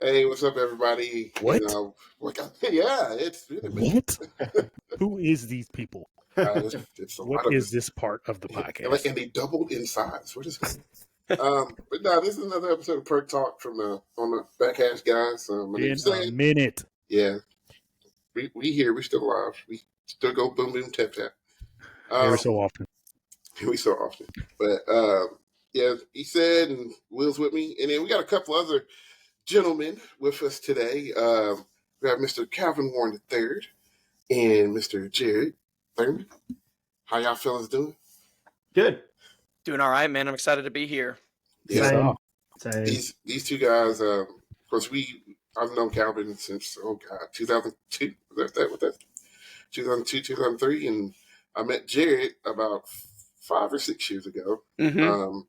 Hey, what's up, everybody? What? Yeah, it's What? Who is these people? it's a lot What of is this part of the podcast? and they doubled in size. What is going on? But no, this is another episode of Perc Talk from on the Backhash guys. My In name's a Sam. minute. Yeah, we here. We still alive. We still go boom boom tap tap. Every so often. We so often, but yeah, he said, and Will's with me, and then we got a couple other gentlemen with us today. We have Mr. Calvin Warren III and Mr. Jarod Thurman. How y'all fellas doing? Good. Doing all right, man. I'm excited to be here. Yeah, Same. These two guys. Of course, I've known Calvin since 2002. Was that 2002, 2003, and I met Jarod about 5 or 6 years ago. Mm-hmm.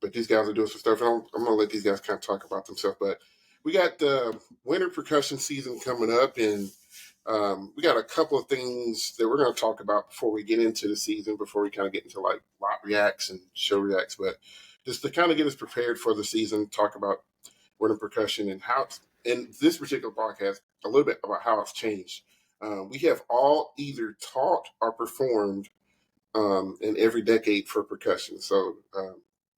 But these guys are doing some stuff. And I'm going to let these guys kind of talk about themselves. But we got the winter percussion season coming up, and we got a couple of things that we're going to talk about before we get into the season, before we kind of get into like lot reacts and show reacts. But just to kind of get us prepared for the season, talk about winter percussion and how, in this particular podcast, a little bit about how it's changed. We have all either taught or performed in every decade for percussion. So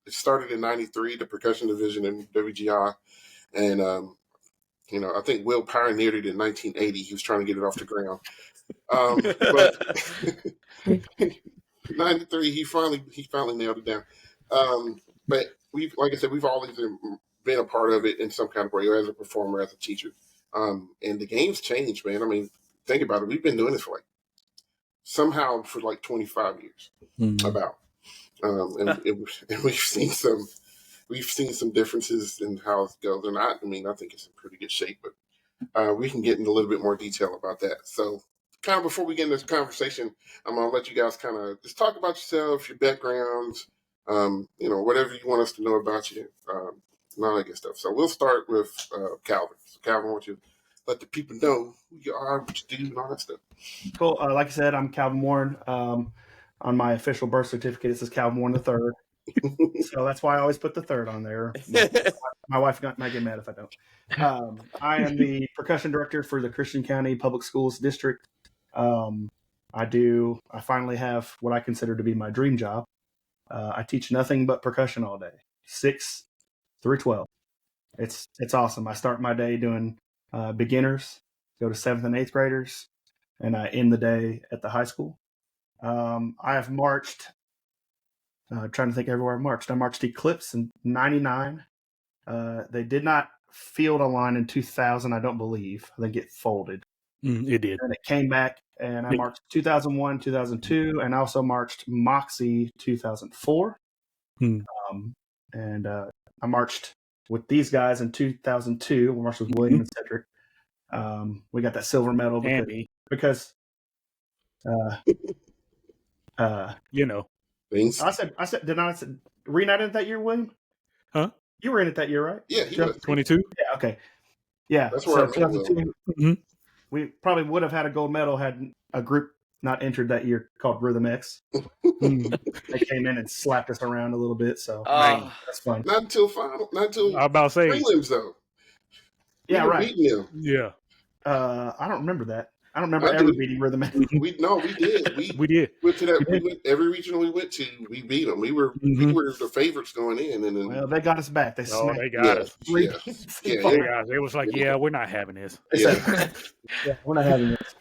it started in '93, the percussion division in WGI, and I think Will pioneered it in 1980. He was trying to get it off the ground, but '93 he finally nailed it down. But like I said, we've always been a part of it in some kind of way, as a performer, as a teacher. And the game's changed, man. I mean, think about it. We've been doing this for like 25 years, about, and we've seen some differences in how it goes. And I think it's in pretty good shape, but we can get into a little bit more detail about that. So, kind of before we get into this conversation, I'm gonna let you guys kind of just talk about yourself, your backgrounds, whatever you want us to know about you, and all that good stuff. So we'll start with Calvin. So Calvin, I want you to let the people know who you are, what you do, and all that stuff. Cool. Like I said, I'm Calvin Warren. On my official birth certificate, it says Calvin Warren III. So that's why I always put the third on there. My wife might get mad if I don't. I am the percussion director for the Christian County Public Schools District. I finally have what I consider to be my dream job. I teach nothing but percussion all day, 6 through 12. It's awesome. I start my day doing beginners, go to 7th and 8th graders, and I end the day at the high school. I have marched, trying to think everywhere I've marched. I marched Eclipse in '99. They did not field a line in 2000, I don't believe. I think it folded. It did. And it came back, and I marched 2001, 2002, and I also marched Moxie 2004. And I marched with these guys in 2002. We marched with William and Cedric. We got that silver medal because Things. I said, were you not in it that year, William? Huh? You were in it that year, right? Yeah, he was 22. Yeah, okay. Yeah, that's where 2002. We probably would have had a gold medal had a group not entered that year called Rhythm X. They came in and slapped us around a little bit, so that's fine. Not until I'm about to say prelims, though. Yeah, right. Beating them. Yeah. I don't remember that. I don't remember ever beating Rhythm X. We did. We did. Went to that. We went every regional we went to. We beat them. We were the favorites going in, and then they got us back. They smacked. They got us. It was like, we're not having this. Yeah, we're not having this.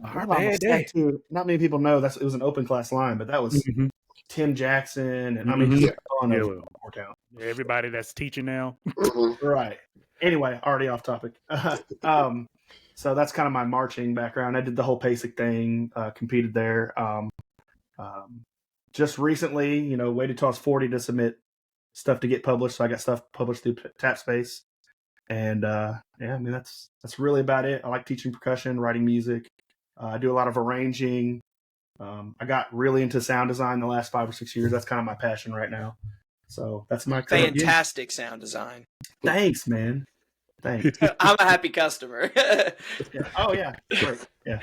Our bad day. Not many people know it was an open class line, but that was Tim Jackson, and everybody that's teaching now. Right. Anyway, already off topic. So that's kind of my marching background. I did the whole PASIC thing, competed there. Just recently, waited till I was 40 to submit stuff to get published. So I got stuff published through TapSpace. And that's really about it. I like teaching percussion, writing music. I do a lot of arranging. I got really into sound design the last 5 or 6 years. That's kind of my passion right now. So that's my fantastic sound design. Thanks, man. Thanks. I'm a happy customer. Yeah. Oh yeah, great. Yeah.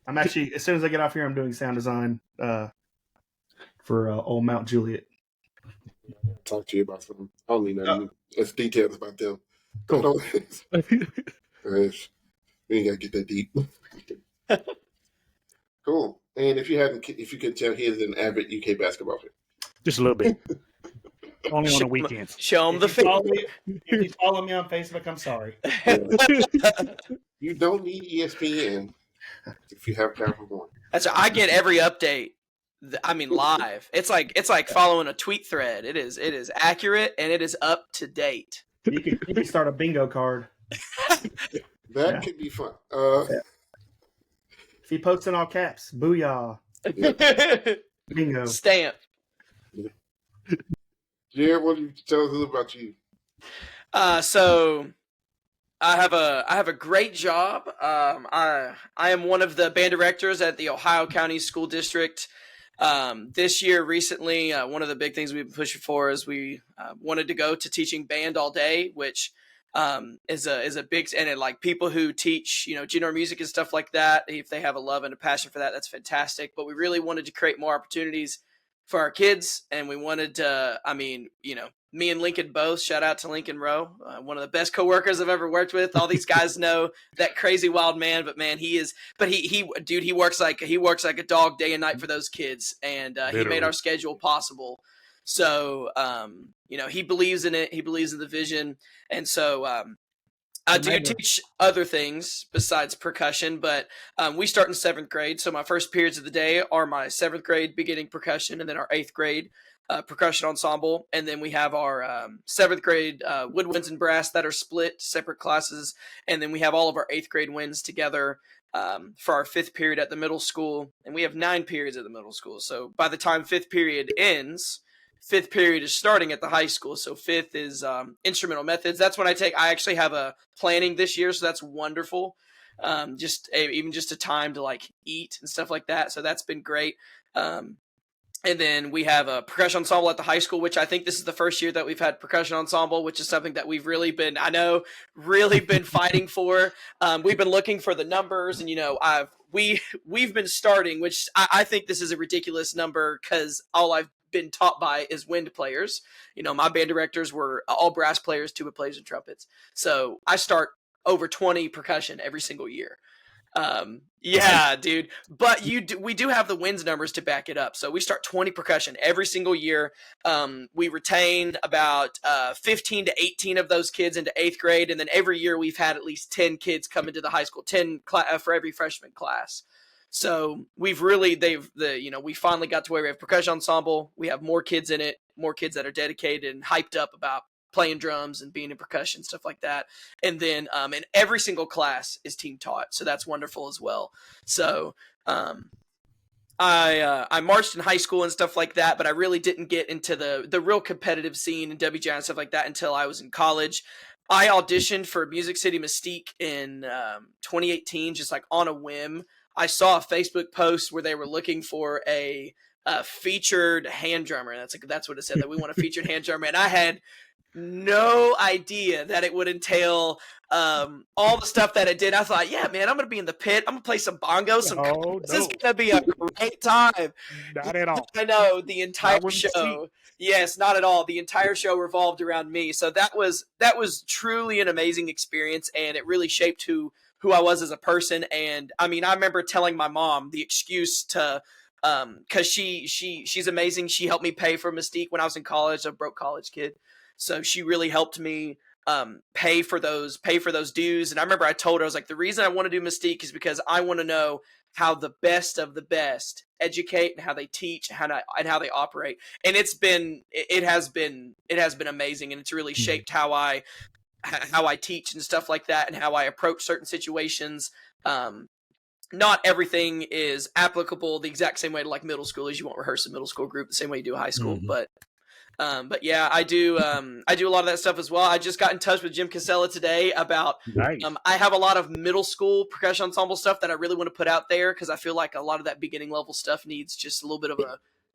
I'm actually, as soon as I get off here, I'm doing sound design for Old Mount Juliet. talk to you about something. I don't need nothing as details about them. Cool. We ain't gotta get that deep. Cool. And if you could tell, he is an avid UK basketball fan. Just a little bit. Only on the weekends. Show them the If film. you follow me on Facebook, I'm sorry. You don't need ESPN if you have Calvin Warren. That's I get every update. I mean, live. It's like following a tweet thread. It is accurate and it is up to date. You can start a bingo card. That could be fun. If he posts in all caps, booyah. Bingo. Stamp. Jared, what do you tell us about you? So I have a great job. I am one of the band directors at the Ohio County School District. This year, recently, one of the big things we've been pushing for is we wanted to go to teaching band all day, which is a big, and it, like people who teach, general music and stuff like that, if they have a love and a passion for that, that's fantastic. But we really wanted to create more opportunities for our kids, and we wanted to, me and Lincoln both, shout out to Lincoln Rowe, one of the best coworkers I've ever worked with. All these guys know that crazy wild man, but man, he works like a dog day and night for those kids, and he made our schedule possible. So, he believes in it. He believes in the vision. And so, I do teach other things besides percussion, but we start in 7th grade. So my first periods of the day are my 7th grade beginning percussion, and then our 8th grade percussion ensemble. And then we have our 7th grade woodwinds and brass that are split separate classes. And then we have all of our 8th grade winds together for our 5th period at the middle school. And we have 9 periods at the middle school. So by the time 5th period ends, 5th period is starting at the high school. So 5th is instrumental methods. That's when I actually have a planning this year. So that's wonderful. Even just a time to like eat and stuff like that. So that's been great. And then we have a percussion ensemble at the high school, which I think this is the first year that we've had percussion ensemble, which is something that we've really been fighting for. We've been looking for the numbers, and we've been starting, which I think this is a ridiculous number because all I've been taught by is wind players. My band directors were all brass players, tuba players, and trumpets. So I start over 20 percussion every single year. Yeah, dude. But we do have the wins numbers to back it up. So we start 20 percussion every single year. We retain about 15 to 18 of those kids into 8th grade, and then every year we've had at least 10 kids come into the high school, 10 for every freshman class. So we finally got to where we have percussion ensemble. We have more kids in it, more kids that are dedicated and hyped up about playing drums and being in percussion, stuff like that. And then in every single class is team taught. So that's wonderful as well. So I marched in high school and stuff like that, but I really didn't get into the real competitive scene in WGI and stuff like that until I was in college. I auditioned for Music City Mystique in 2018, just like on a whim. I saw a Facebook post where they were looking for a featured hand drummer. That's what it said, that we want a featured hand drummer. And I had no idea that it would entail all the stuff that it did. I thought, yeah, man, I'm going to be in the pit. I'm going to play some bongos. This is going to be a great time. Not at all. I know, the entire show. Yes, not at all. The entire show revolved around me. So that was truly an amazing experience, and it really shaped who I was as a person. And I mean, I remember telling my mom the excuse to because she's amazing. She helped me pay for Mystique when I was in college, a broke college kid. So she really helped me pay for those dues. And I remember I told her, I was like, the reason I want to do Mystique is because I want to know how the best of the best educate and how they teach and how they operate. And it has been amazing, and it's really shaped how I teach and stuff like that, and how I approach certain situations. Not everything is applicable the exact same way to like middle school, as you won't rehearse a middle school group the same way you do a high school. Mm-hmm. But yeah, I do a lot of that stuff as well. I just got in touch with Jim Casella today about, nice. I have a lot of middle school percussion ensemble stuff that I really want to put out there, because I feel like a lot of that beginning level stuff needs just a little bit of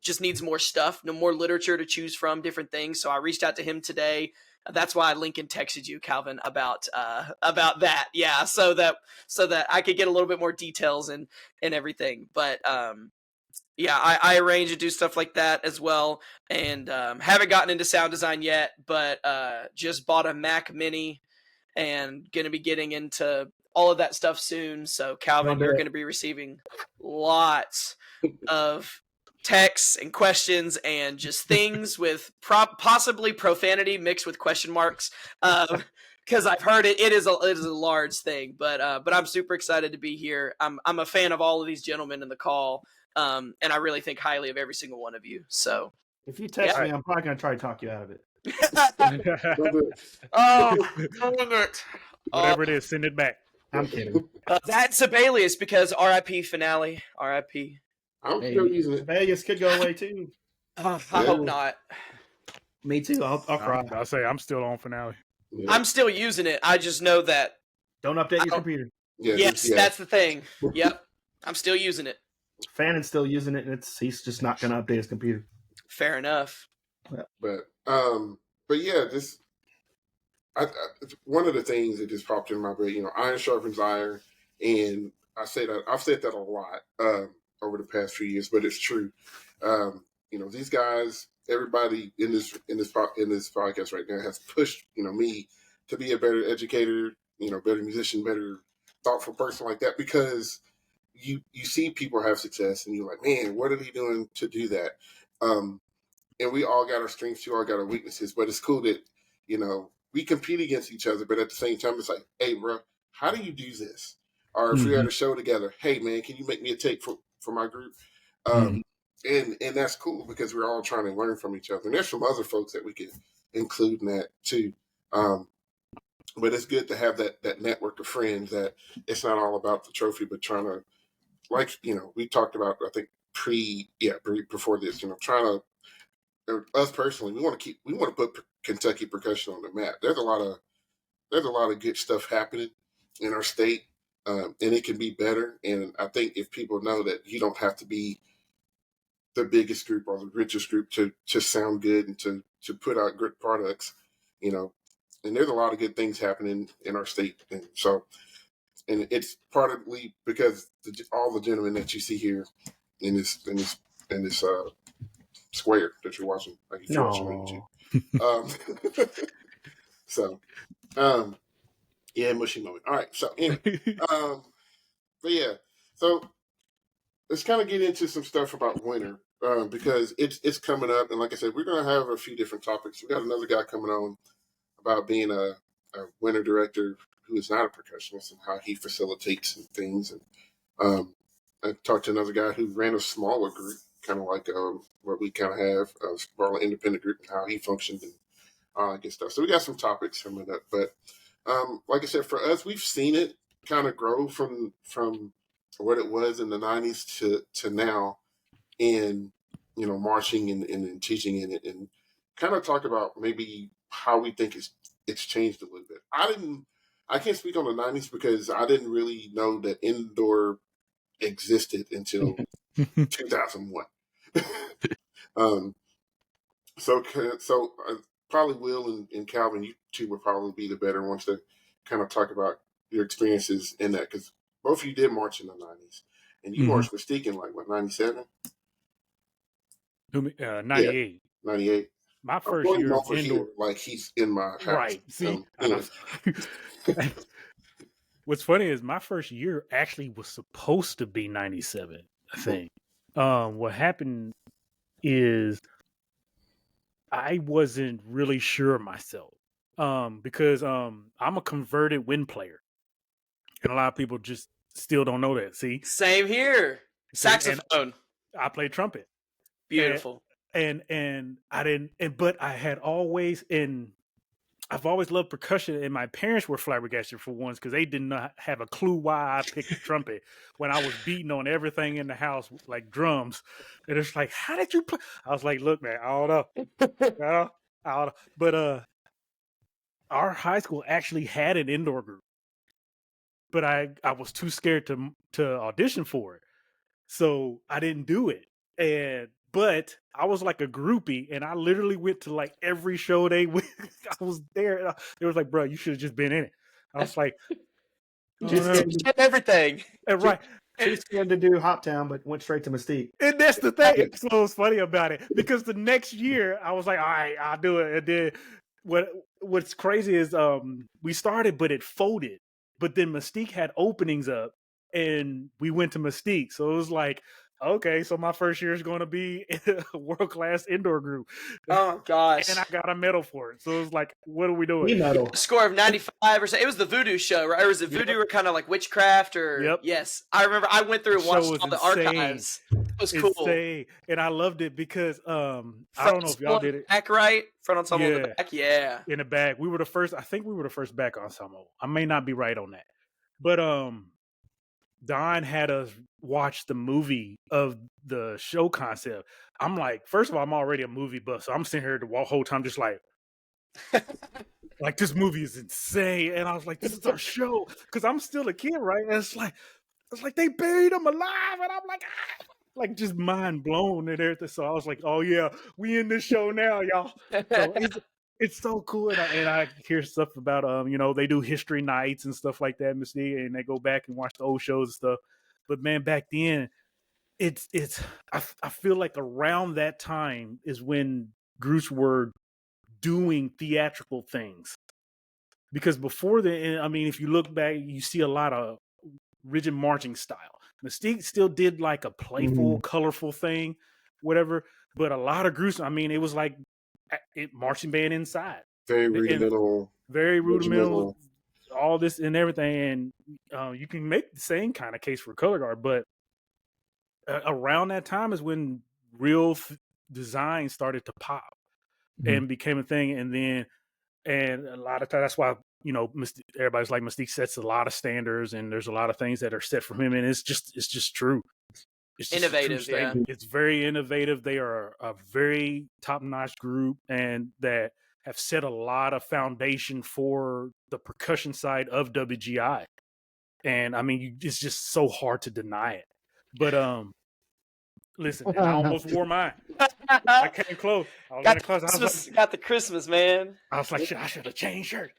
just needs more stuff, more literature to choose from, different things. So I reached out to him today. That's why Lincoln texted you, Calvin, about that. Yeah. So that I could get a little bit more details and everything. But yeah, I arrange and do stuff like that as well. And haven't gotten into sound design yet, but just bought a Mac Mini and going to be getting into all of that stuff soon. So, Calvin, you're going to be receiving lots of texts and questions and just things with possibly profanity mixed with question marks. Because I've heard it is a large thing, but I'm super excited to be here. I'm a fan of all of these gentlemen in the call, and I really think highly of every single one of you. So if you text me, I'm probably going to try to talk you out of it. Oh, dang it. Whatever it is, send it back. I'm kidding. That's Sibelius because RIP finale. RIP. I'm still using it. Vegas could go away too. I hope not. Me too. I'll cry. I'll say I'm still on finale. Yeah. I'm still using it. I just know that. Don't update your computer. Yeah, Yes, that's the thing. Yep. I'm still using it. Fannon's still using it, and he's just not going to update his computer. Fair enough. But yeah, one of the things that just popped in my brain, iron sharpens iron, and I've said that a lot over the past few years, but it's true. These guys, everybody in this podcast right now has pushed me to be a better educator, better musician, better thoughtful person like that, because you see people have success and you're like, man, what are they doing to do that? And we all got our strengths, we all got our weaknesses, but it's cool that, we compete against each other, but at the same time, it's like, hey, bro, how do you do this? Or if we had a show together, hey, man, can you make me a tape for my group? And that's cool because we're all trying to learn from each other. And there's some other folks that we can include in that too. But it's good to have that network of friends that it's not all about the trophy, but trying to, we talked about, I think before this, trying to, us personally, we want to put Kentucky percussion on the map. There's a lot of good stuff happening in our state, and it can be better. And I think if people know that you don't have to be the biggest group or the richest group to sound good and to put out good products, and there's a lot of good things happening in our state. And so, and it's partly because all the gentlemen that you see here in this square that you're watching, like if you're watching on YouTube. Yeah, mushy moment. All right, so anyway, but yeah, so let's kind of get into some stuff about winter because it's coming up, and like I said, we're gonna have a few different topics. We got another guy coming on about being a winter director who is not a percussionist and how he facilitates and things. And I talked to another guy who ran a smaller group, kind of like what we kind of have, a smaller independent group, and how he functioned and all that good stuff. So we got some topics coming up. But like I said, for us, we've seen it kind of grow from what it was in the 90s to now in, marching and teaching in it, and kind of talk about maybe how we think it's changed a little bit. I can't speak on the 90s because I didn't really know that indoor existed until 2001. So probably Will and Calvin, you two would probably be the better ones to kind of talk about your experiences in that, because both of you did march in the 90s, and you marched with Steak in 97? 98. 98. My first year of indoor, like he's in my house. Right. See, what's funny is my first year actually was supposed to be 97, I think. What happened is I wasn't really sure of myself because I'm a converted wind player, and a lot of people just still don't know that. See, same here. Saxophone. I play trumpet. Beautiful. And I didn't, but I had always I've always loved percussion, and my parents were flabbergasted for once because they did not have a clue why I picked the trumpet when I was beating on everything in the house like drums. And it's like, how did you play? I was like, look, man, I don't know. I don't know. But our high school actually had an indoor group, but I was too scared to audition for it, so I didn't do it. But I was like a groupie, and I literally went to like every show they went. I was there. And they was like, bro, you should have just been in it. I was like, just everything. And right. Too scared to do Hoptown, but went straight to Mystique. And that's the thing. So it's funny about it because the next year I was like, all right, I'll do it. And then what's crazy is we started, but it folded. But then Mystique had openings up, and we went to Mystique. So it was like, okay, so my first year is going to be a world-class indoor group. Oh gosh! And I got a medal for it. So it was like, what are we doing? Me medal. Score of 95 or so. It was the voodoo show, right? Or was it voodoo or kind of like witchcraft? Or Yep. Yes, I remember. I went through and The watched show was all the insane. archives. It was cool. Insane. And I loved it because I don't know if y'all did it. Back right, front ensemble in Yeah. the back. Yeah. In the back. We were the first. I think we were the first back ensemble. I may not be right on that, but Don had us watch the movie of the show concept. I'm like, first of all, I'm already a movie buff, so I'm sitting here the whole time just like this movie is insane. And I was like, this is our show because I'm still a kid, right? And it's like they buried him alive, and I'm like, like just mind blown and everything. So I was like, oh yeah, we in this show now, y'all. So it's so cool, and I hear stuff about they do history nights and stuff like that, Mystique, and they go back and watch the old shows and stuff. But man, back then, I feel like around that time is when groups were doing theatrical things, because before then, I mean, if you look back, you see a lot of rigid marching style. Mystique still did like a playful, colorful thing, whatever. But a lot of groups, I mean, it was like marching band inside, Very rudimental, all this and everything. And you can make the same kind of case for color guard, but around that time is when real design started to pop and became a thing. And a lot of times that's why everybody's like, Mystique sets a lot of standards, and there's a lot of things that are set from him, and it's just true. It's just innovative, yeah. It's very innovative. They are a very top-notch group, and that have set a lot of foundation for the percussion side of WGI. And I mean, it's just so hard to deny it. But listen, I almost wore mine. I came close. I was in the closet. Got the Christmas, man. I was like, shit, I should have changed shirt.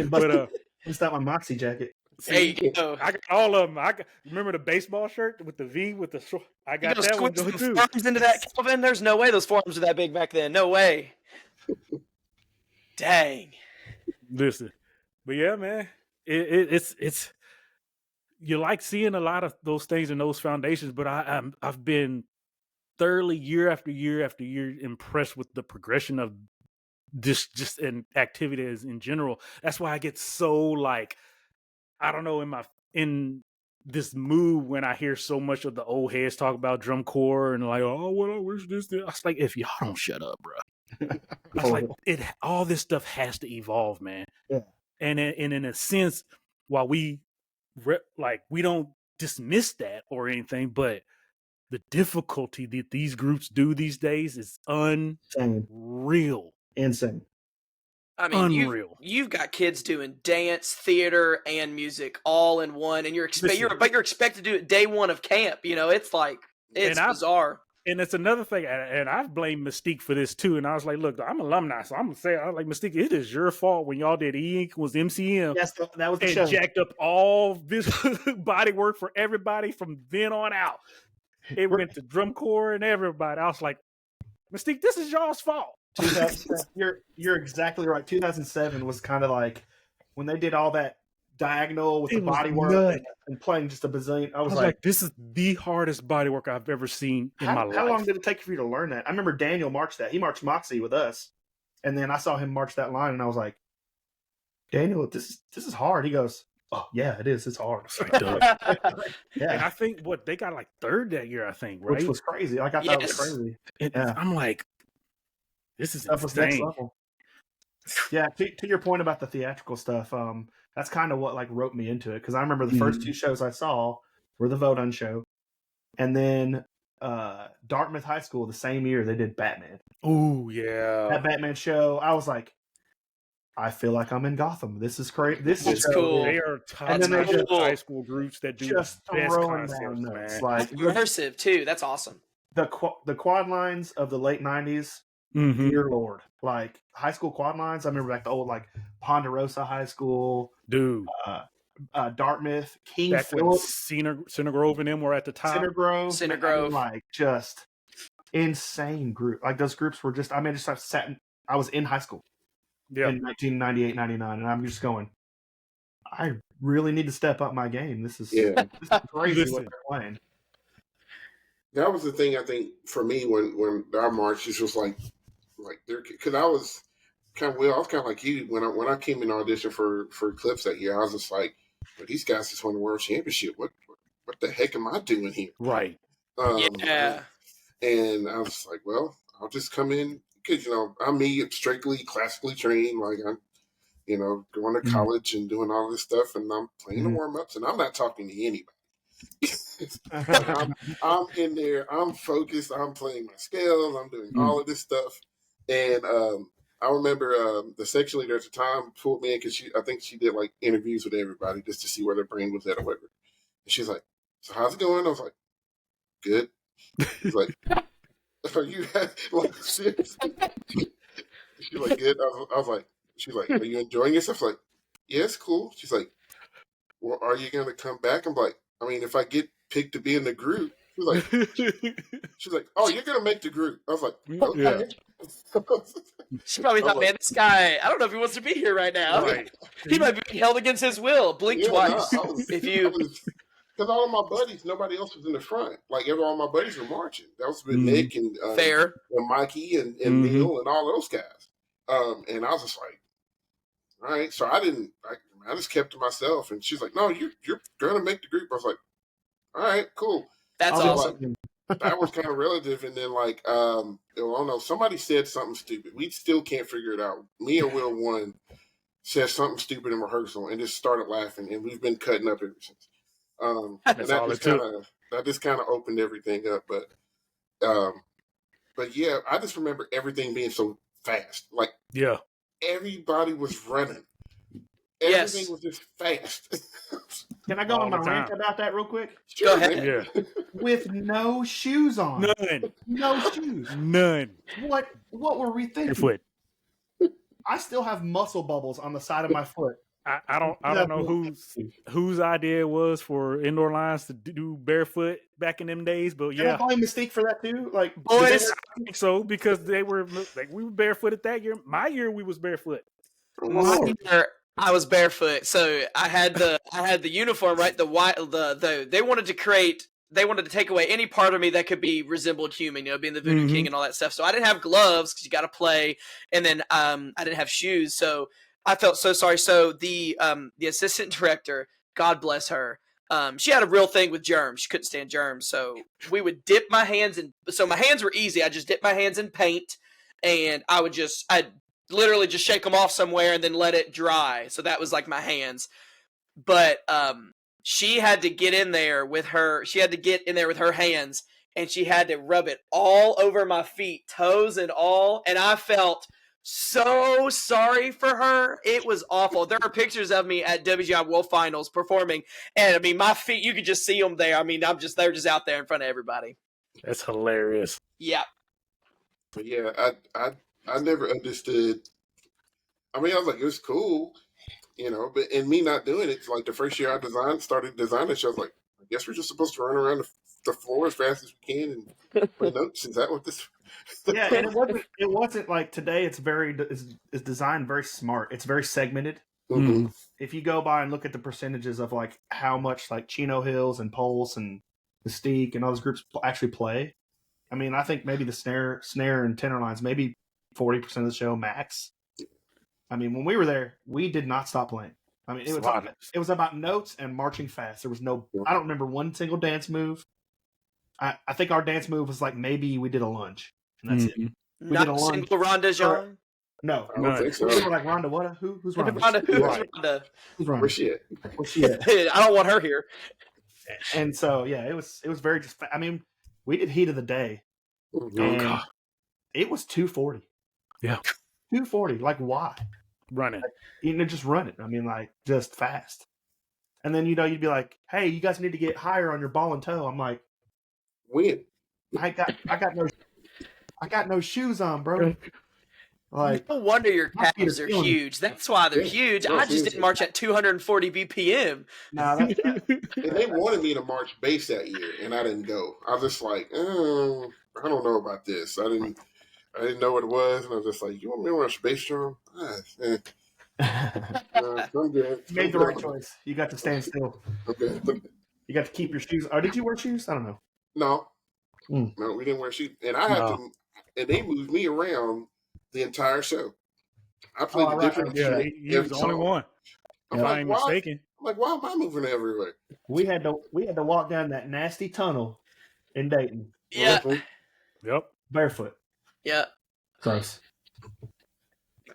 But bust out my Moxie jacket. There you go. I got all of them. Remember the baseball shirt with the V with the short? I got that one too. Forearms into that, Calvin. There's no way those forearms were that big back then. No way. Dang. Listen, but yeah, man, it's you like seeing a lot of those things in those foundations. But I've been thoroughly year after year after year impressed with the progression of this just in activities in general. That's why I get so like, I don't know, in this mood when I hear so much of the old heads talk about drum corps and like, oh, well, I wish this. I was like, if y'all don't shut up, bro. I was like, all this stuff has to evolve, man. Yeah. And in a sense, while we don't dismiss that or anything, but the difficulty that these groups do these days is unreal. Insane. I mean, unreal. You've got kids doing dance, theater, and music all in one, and you're expected to do it day one of camp. It's like it's bizarre. And it's another thing, and I've blamed Mystique for this too. And I was like, look, I'm alumni, so I'm gonna say, I was like, Mystique, it is your fault when y'all did E-Ink was MCM. Yes, that was the and show. Jacked up all this body work for everybody from then on out. It went to drum corps and everybody. I was like, Mystique, this is y'all's fault. You're exactly right. 2007 was kind of like when they did all that diagonal with the body work and playing just a bazillion. I was like, this is the hardest body work I've ever seen in my life. How long did it take for you to learn that? I remember Daniel marched that. He marched Moxie with us, and then I saw him march that line, and I was like, Daniel, this is hard. He goes, oh yeah, it is. It's hard. Yeah. Yeah. And I think they got like third that year, I think, right? Which was crazy. Like I thought it was crazy. I'm like, this is that was next insane. level. Yeah, to your point about the theatrical stuff, that's kind of what like roped me into it, because I remember the first two shows I saw were the Vodun show, and then Dartmouth High School the same year they did Batman. Oh yeah, that Batman show. I was like, I feel like I'm in Gotham. This is crazy. This is cool. They are top high school groups that do just best throwing concepts, down notes. man. Like immersive too. That's awesome. The quad lines of the late '90s. Dear Lord, like high school quad lines. I remember back the old like Ponderosa High School, dude. Dartmouth, King Back when Philip, Center Grove and them were at the top. Center Grove. Center man, Grove. like just insane group. Like those groups were just, I mean, just I was in high school Yeah. in 1998, 99, and I'm just going, I really need to step up my game. This is crazy what Listen. they're playing. That was the thing I think for me when our marches was like there, because I was kind of like you when I came in audition for Eclipse that year. I was just like, well, these guys just won the world championship. What the heck am I doing here? Right. Yeah. And I was like, well, I'll just come in because I'm strictly classically trained. Like I'm going to college and doing all this stuff, and I'm playing the warm ups, and I'm not talking to anybody. I'm in there. I'm focused. I'm playing my scales. I'm doing all of this stuff. And I remember the section leader at the time pulled me in because I think she did like interviews with everybody just to see where their brain was at or whatever. And she's like, "So how's it going?" I was like, "Good." She's like, "Are you like seriously?" She's like, "Good." I was like, "She's like, are you enjoying yourself?" I was like, "Yeah, it's cool." She's like, "Well, are you going to come back?" I'm like, I mean, if I get picked to be in the group, she's like, "Oh, you're gonna make the group." I was like, "Okay." She probably thought, man, this guy, I don't know if he wants to be here right now. Right. He might be held against his will. Blink twice. Because all of my buddies, nobody else was in the front. Like all my buddies were marching. That was with Nick and Fair. and Mikey and Neil and all those guys. And I was just like, all right. So I just kept to myself. And she's like, "No, you're gonna make the group." I was like, all right, cool. That's awesome. That was kind of relative. And then I don't know, somebody said something stupid. We still can't figure it out. Me and Will one said something stupid in rehearsal and just started laughing, and we've been cutting up ever since. And that just kind of opened everything up. But yeah, I just remember everything being so fast. Like everybody was running. Everything was just fast. Can I go on my rant about that real quick? Go ahead. Yeah. With no shoes on. None. No shoes. None. What were we thinking? Your foot. I still have muscle bubbles on the side of my foot. I don't know whose idea it was for indoor lines to do barefoot back in them days, but Can I blame Mystique for that too? Like boys, I think so because we were barefooted that year. My year we was barefoot. I was barefoot, so I had the uniform, right? The white, they wanted to take away any part of me that could be resembled human, being the Voodoo King and all that stuff. So I didn't have gloves because you got to play, and then I didn't have shoes, so I felt so sorry. So the assistant director, God bless her, she had a real thing with germs. She couldn't stand germs, so we would dip my hands in. So my hands were easy. I just dipped my hands in paint, and I'd literally just shake them off somewhere and then let it dry. So that was like my hands. But she had to get in there with her hands, and she had to rub it all over my feet, toes and all. And I felt so sorry for her. It was awful. There are pictures of me at WGI World Finals performing, and I mean, my feet, you could just see them there. I mean, they're just out there in front of everybody. That's hilarious. Yeah. But yeah, I never understood. I mean, I was like, it was cool, but in me not doing it, like the first year I started designing the show, I was like, I guess we're just supposed to run around the floor as fast as we can and play notes. Is that what this? Yeah, and it wasn't like today. It's designed very smart. It's very segmented. Mm-hmm. If you go by and look at the percentages of like how much like Chino Hills and Pulse and Mystique and all those groups actually play, I mean, I think maybe the snare and tenor lines, maybe 40% of the show max. I mean, when we were there, we did not stop playing. I mean, it was about notes and marching fast. There was I don't remember one single dance move. I think our dance move was like maybe we did a lunge, and that's it. We Not did a a lunge. single Ronda, John? No. I don't think so. We were like, Rhonda, what? Who's Rhonda? Rhonda. Who's Rhonda? Where's she at? Where's she at? I don't want her here. And so, yeah, it was very just. I mean, we did Heat of the Day, and it was 240. Yeah, 240. Like, why? Running. Just run it. I mean, like, just fast. And then, you'd be like, hey, you guys need to get higher on your ball and toe. I'm like, when? I got no shoes on, bro. Like, No wonder your my feet calves are killing me. huge. That's why they're Yeah. huge. No, I just seriously. didn't march at 240 BPM. Nah, And they wanted me to march bass that year, and I didn't go. I was just like, I don't know about this. I didn't know what it was, and I was just like, you want me to march bass drum? I'm good. you made the right choice. You got to stand still. Okay. You got to keep your shoes. Oh, did you wear shoes? I don't know. No, Mm. no, we didn't wear shoes, and I had to. And they moved me around the entire show. I played a different Yeah, instrument he was the only song. one. I'm If I like, ain't why? mistaken. I'm like, why am I moving everywhere? We had to walk down that nasty tunnel in Dayton Yeah. Yep. barefoot. Yeah. Gross.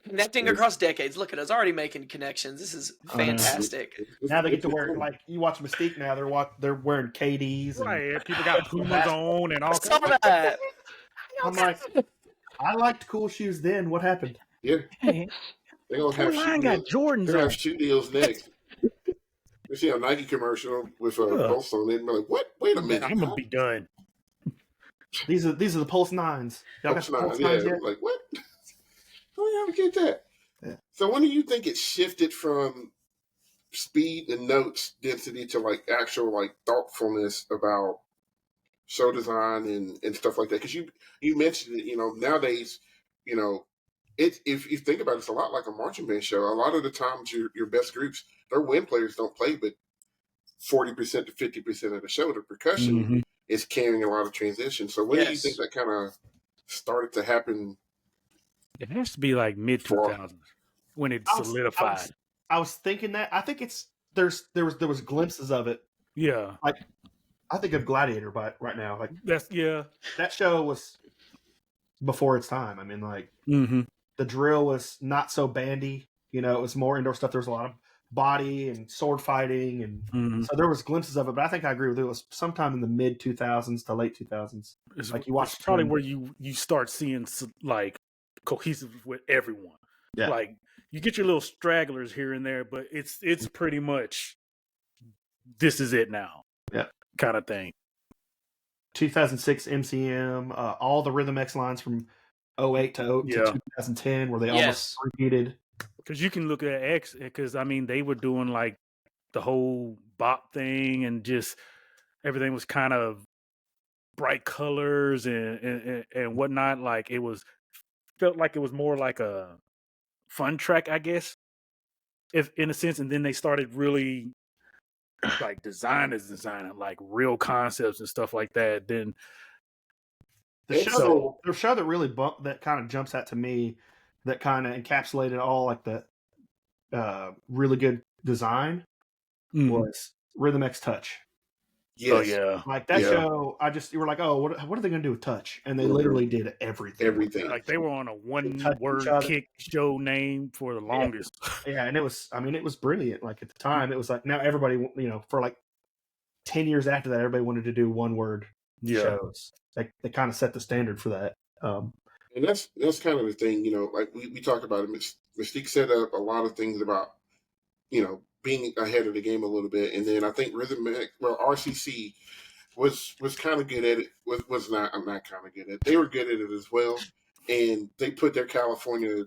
Connecting across decades. Look at us already making connections. This is fantastic. Now they get to wear, like, you watch Mystique now, they're wearing KDs. And, Right. People got Pumas on and all I saw kinds. that. I'm like, I liked cool shoes then. What happened? Yeah, Hey, they're gonna have shoe line got deals. Jordans They're gonna on. have shoe deals next. You see a Nike commercial with a Pulse on it, and be like, what? Wait a minute. I'm gonna be done. These are the Pulse 9s. Y'all got the Pulse 9s yet? Like what? How you ever get that? Yeah. So when do you think it shifted from speed and notes density to like actual like thoughtfulness about show design and stuff like that? Because you mentioned it, nowadays, if you think about it, it's a lot like a marching band show. A lot of the times your best groups, their wind players don't play, but 40% to 50% of the show, the percussion is carrying a lot of transition. So when do you think that kind of started to happen? It has to be like mid 2000s when it solidified. I was thinking that. I think there was glimpses of it. Yeah. Like, I think of Gladiator right now. Like, that show was before its time. I mean, like, the drill was not so bandy. It was more indoor stuff. There was a lot of body and sword fighting, and so there was glimpses of it. But I think I agree with you. It was sometime in the mid 2000s to late 2000s. Like, you watch, probably where you start seeing like cohesive with everyone. Yeah. Like, you get your little stragglers here and there, but it's pretty much this is it now. Yeah. Kind of thing. 2006 MCM, all the Rhythm X lines from 08 to 2010 where they almost repeated. Because you can look at X, because I mean they were doing like the whole bop thing, and just everything was kind of bright colors and whatnot. Like, felt like it was more like a fun track, I guess, if in a sense. And then they started really like designing like real concepts and stuff like that. Then the show that really that kind of jumps out to me, that kind of encapsulated all like the really good design was Rhythm X Touch. Yes. Oh yeah, like that show. You were like, oh, what are they going to do with Touch? And they literally did everything. Like, they were on a one-word kick show name for the longest. Yeah, and it was brilliant. Like, at the time, it was like, now everybody, for like 10 years after that, everybody wanted to do one-word shows. They kind of set the standard for that. And that's kind of the thing, like we talked about it. Mystique set up a lot of things about, being ahead of the game a little bit. And then I think RCC was kind of good at it. I'm not kind of good at it. They were good at it as well. And they put their California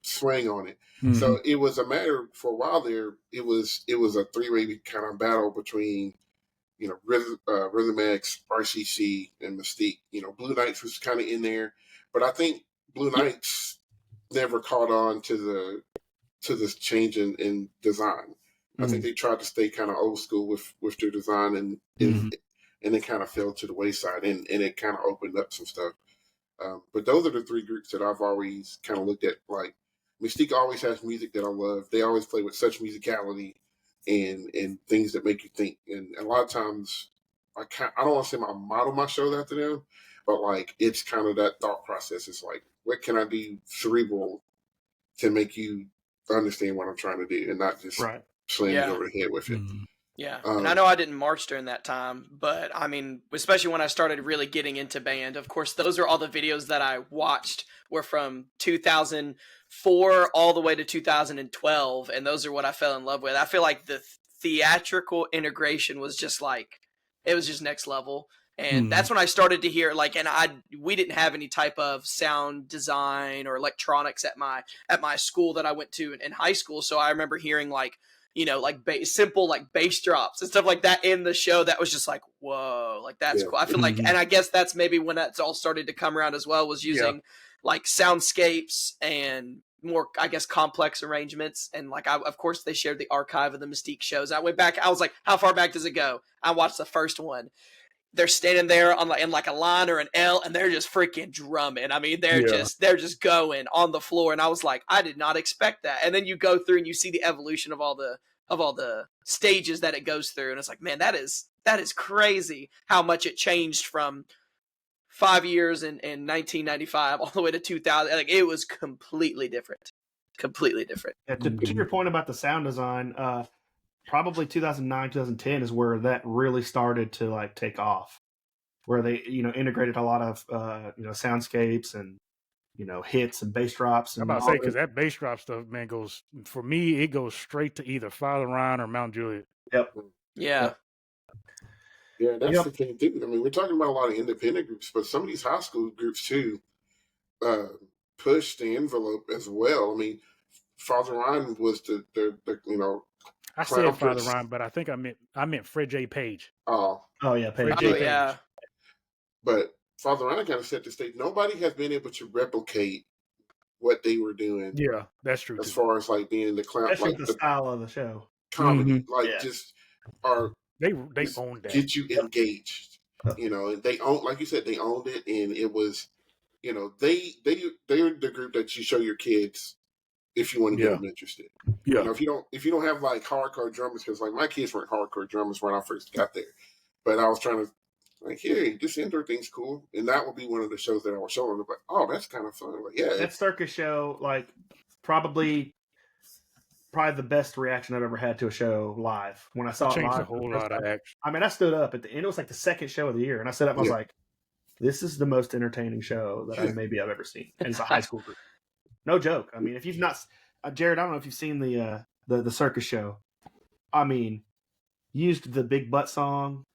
swing on it. So it was a matter for a while there. It was a three-way kind of battle between, Rhythm X, RCC, and Mystique. Blue Knights was kind of in there, but I think Blue Knights never caught on to this change in design. I think they tried to stay kind of old school with their design, and it kind of fell to the wayside, and it kind of opened up some stuff. But those are the three groups that I've always kind of looked at. Like, Mystique always has music that I love. They always play with such musicality and things that make you think. And a lot of times, I don't want to say I model my show after them, but like, it's kind of that thought process. It's like, what can I do cerebral to make you understand what I'm trying to do, and not just slam you over the head with it. Yeah, and I know I didn't march during that time, but I mean, especially when I started really getting into band, of course, those are all the videos that I watched were from 2004 all the way to 2012, and those are what I fell in love with. I feel like the theatrical integration was just like, it was just next level. And that's when I started to hear we didn't have any type of sound design or electronics at my school that I went to in high school. So I remember hearing simple bass drops and stuff like that in the show. That was just like, whoa, like that's cool. I feel like, and I guess that's maybe when that's all started to come around as well, was using like soundscapes and more, I guess, complex arrangements. And of course they shared the archive of the Mystique shows. I went back, I was like, how far back does it go? I watched the first one. They're standing there in like a line or an L, and they're just freaking drumming. I mean, they're just going on the floor, and I was like, I did not expect that. And then you go through and you see the evolution of all the stages that it goes through, and it's like, man, that is crazy how much it changed from 5 years in 1995 all the way to 2000. Like, it was completely different. Yeah, to your point about the sound design, probably 2009, 2010 is where that really started to like take off, where they, integrated a lot of, soundscapes and, hits and bass drops. And I'm about to say, because that bass drop stuff, man, for me, it goes straight to either Father Ryan or Mount Juliet. Yep. Yeah. Yeah, that's the thing too. I mean, we're talking about a lot of independent groups, but some of these high school groups too push the envelope as well. I mean, Father Ryan was the I said Father Ryan, but I think I meant Fred J. Page. Oh yeah, Page. Yeah. But Father Ryan kind of set the stage. Nobody has been able to replicate what they were doing. Yeah, that's true. As far as like being the clown, especially the style of the show, comedy, just they owned that. Get you engaged. And they own, like you said, they owned it, and it was, they're the group that you show your kids if you want to get them interested. Yeah. If you don't have like hardcore drummers, because like my kids weren't hardcore drummers when I first got there, but I was trying to like, hey, this indoor thing's cool, and that would be one of the shows that I was showing them. Like, oh, that's kind of fun. Like, yeah, that circus show, like probably the best reaction I've ever had to a show live. When I saw it live, a whole lot of action. I mean, I stood up at the end. It was like the second show of the year, and I stood up and I was like, "This is the most entertaining show that I've ever seen." And it's a high school group. No joke. I mean, if you've not, Jarod, I don't know if you've seen the circus show. I mean, used the Big Butt song.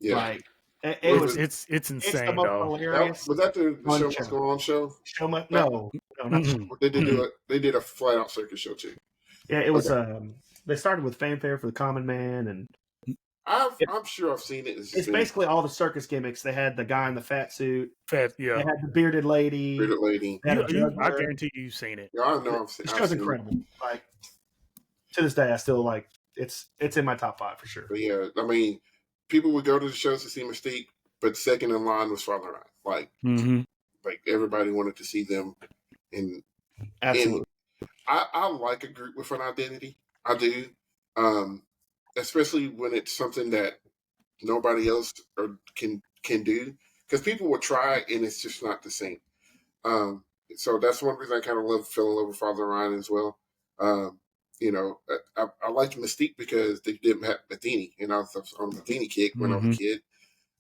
Yeah. Like it's insane. It's the most hilarious. Was that the Show Must Go On show? No, not show. They did a flat out circus show too. Yeah, it was. They started with Fanfare for the Common Man, and I'm sure I've seen it. It's basically all the circus gimmicks. They had the guy in the fat suit. Yeah. They had the bearded lady. I guarantee you've seen it. Yeah, I know. I've seen it. This show's incredible. Like, to this day, I still like it's in my top 5 for sure. But yeah, I mean, people would go to the shows to see Mystique, but second in line was Father Ryan. Like everybody wanted to see them. And absolutely, I like a group with an identity. I do. Especially when it's something that nobody else can do, because people will try and it's just not the same. So that's one reason I kind of fell in love with Father Ryan as well. I liked Mystique because they didn't have Matheny, and I was on the Matheny kick when I was a kid.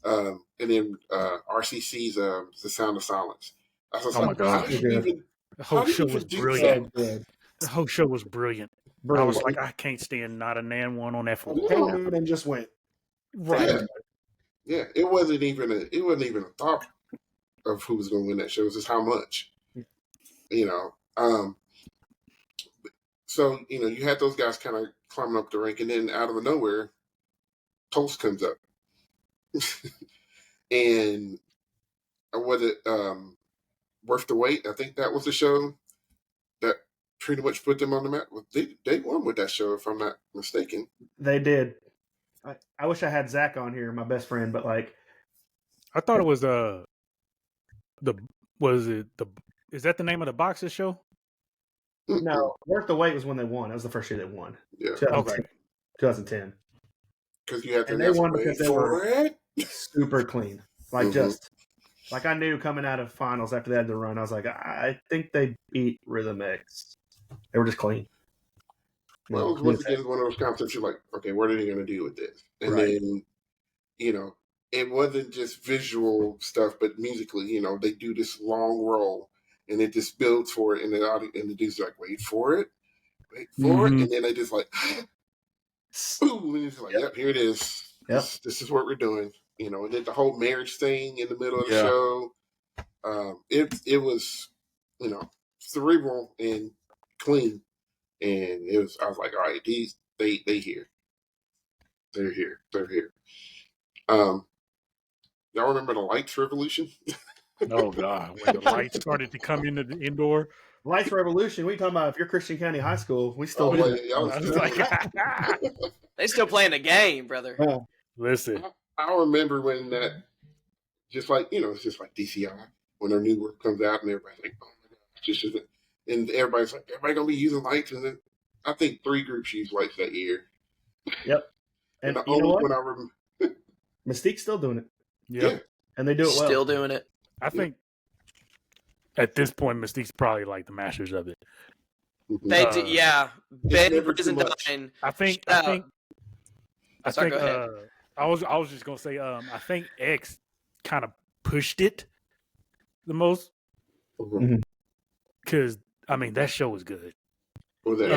And then RCC's The Sound of Silence. I was my God! The whole show was brilliant. The whole show was brilliant. I was like, I can't stand not a nan one on that floor. And just went right. Yeah, it wasn't even a thought of who was going to win that show. It was just how much, So you had those guys kind of climbing up the rank, and then out of nowhere, Toast comes up, and was it Worth the Wait? I think that was the show that pretty much put them on the map. They won with that show, if I'm not mistaken. They did. I wish I had Zach on here, my best friend, but like, I thought it was is that the name of the boxer show? No, Worth the Wait was when they won. That was the first year they won. Yeah, 2010. Because you had to. And they won because they were super clean. Like just like I knew coming out of finals after they had the run, I was like, I think they beat Rhythm X. They were just clean. Well, once again, it's one of those concepts you're like, okay, what are they going to do with this? And then, it wasn't just visual stuff, but musically, they do this long roll, and it just builds for it, and the dude's like, wait for it, and then they just like, boom, and it's like, yep, here it is. Yep. This is what we're doing. and then the whole marriage thing in the middle of the Yeah. show. It was, cerebral and clean, and I was like, all right, they here, they're here. Y'all remember the lights revolution? Oh God, when the lights started to come into the indoor, Lights Revolution. We talking about if you're Christian County High School, we still do it. y'all I was was like, They still playing the game, brother. listen, I remember when that, it's just like DCI when their new work comes out and everybody's like, oh my god, this isn't, and everybody's like, everybody gonna be using lights, and then I think 3 groups used lights that year. Yep. And the you know only what? one I remember, Mystique's still doing it, yeah, and they do it well. Still doing it. I think at this point, Mystique's probably like the masters of it. They do, yeah. Ben never too much. Brizendine. I think. Sorry, go ahead. I was just gonna say. I think X kind of pushed it the most because I mean that show was good. Was that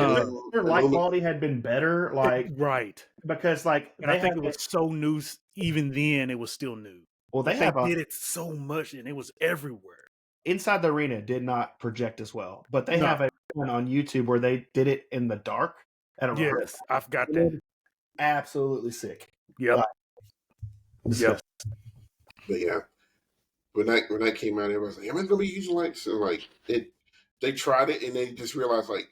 Their light quality had been better, Right, because and I think it was so new. Even then, it was still new. well, they They have did it so much, and it was everywhere. inside the arena did not project as well, but they No. have a one on YouTube where they did it in the dark at a rehearsal. Yes, I've got that. Absolutely sick. Yep. Disgusting. But yeah, when that came out, everybody was like, "Am I gonna be using lights?" So like it, they tried it and they just realized like,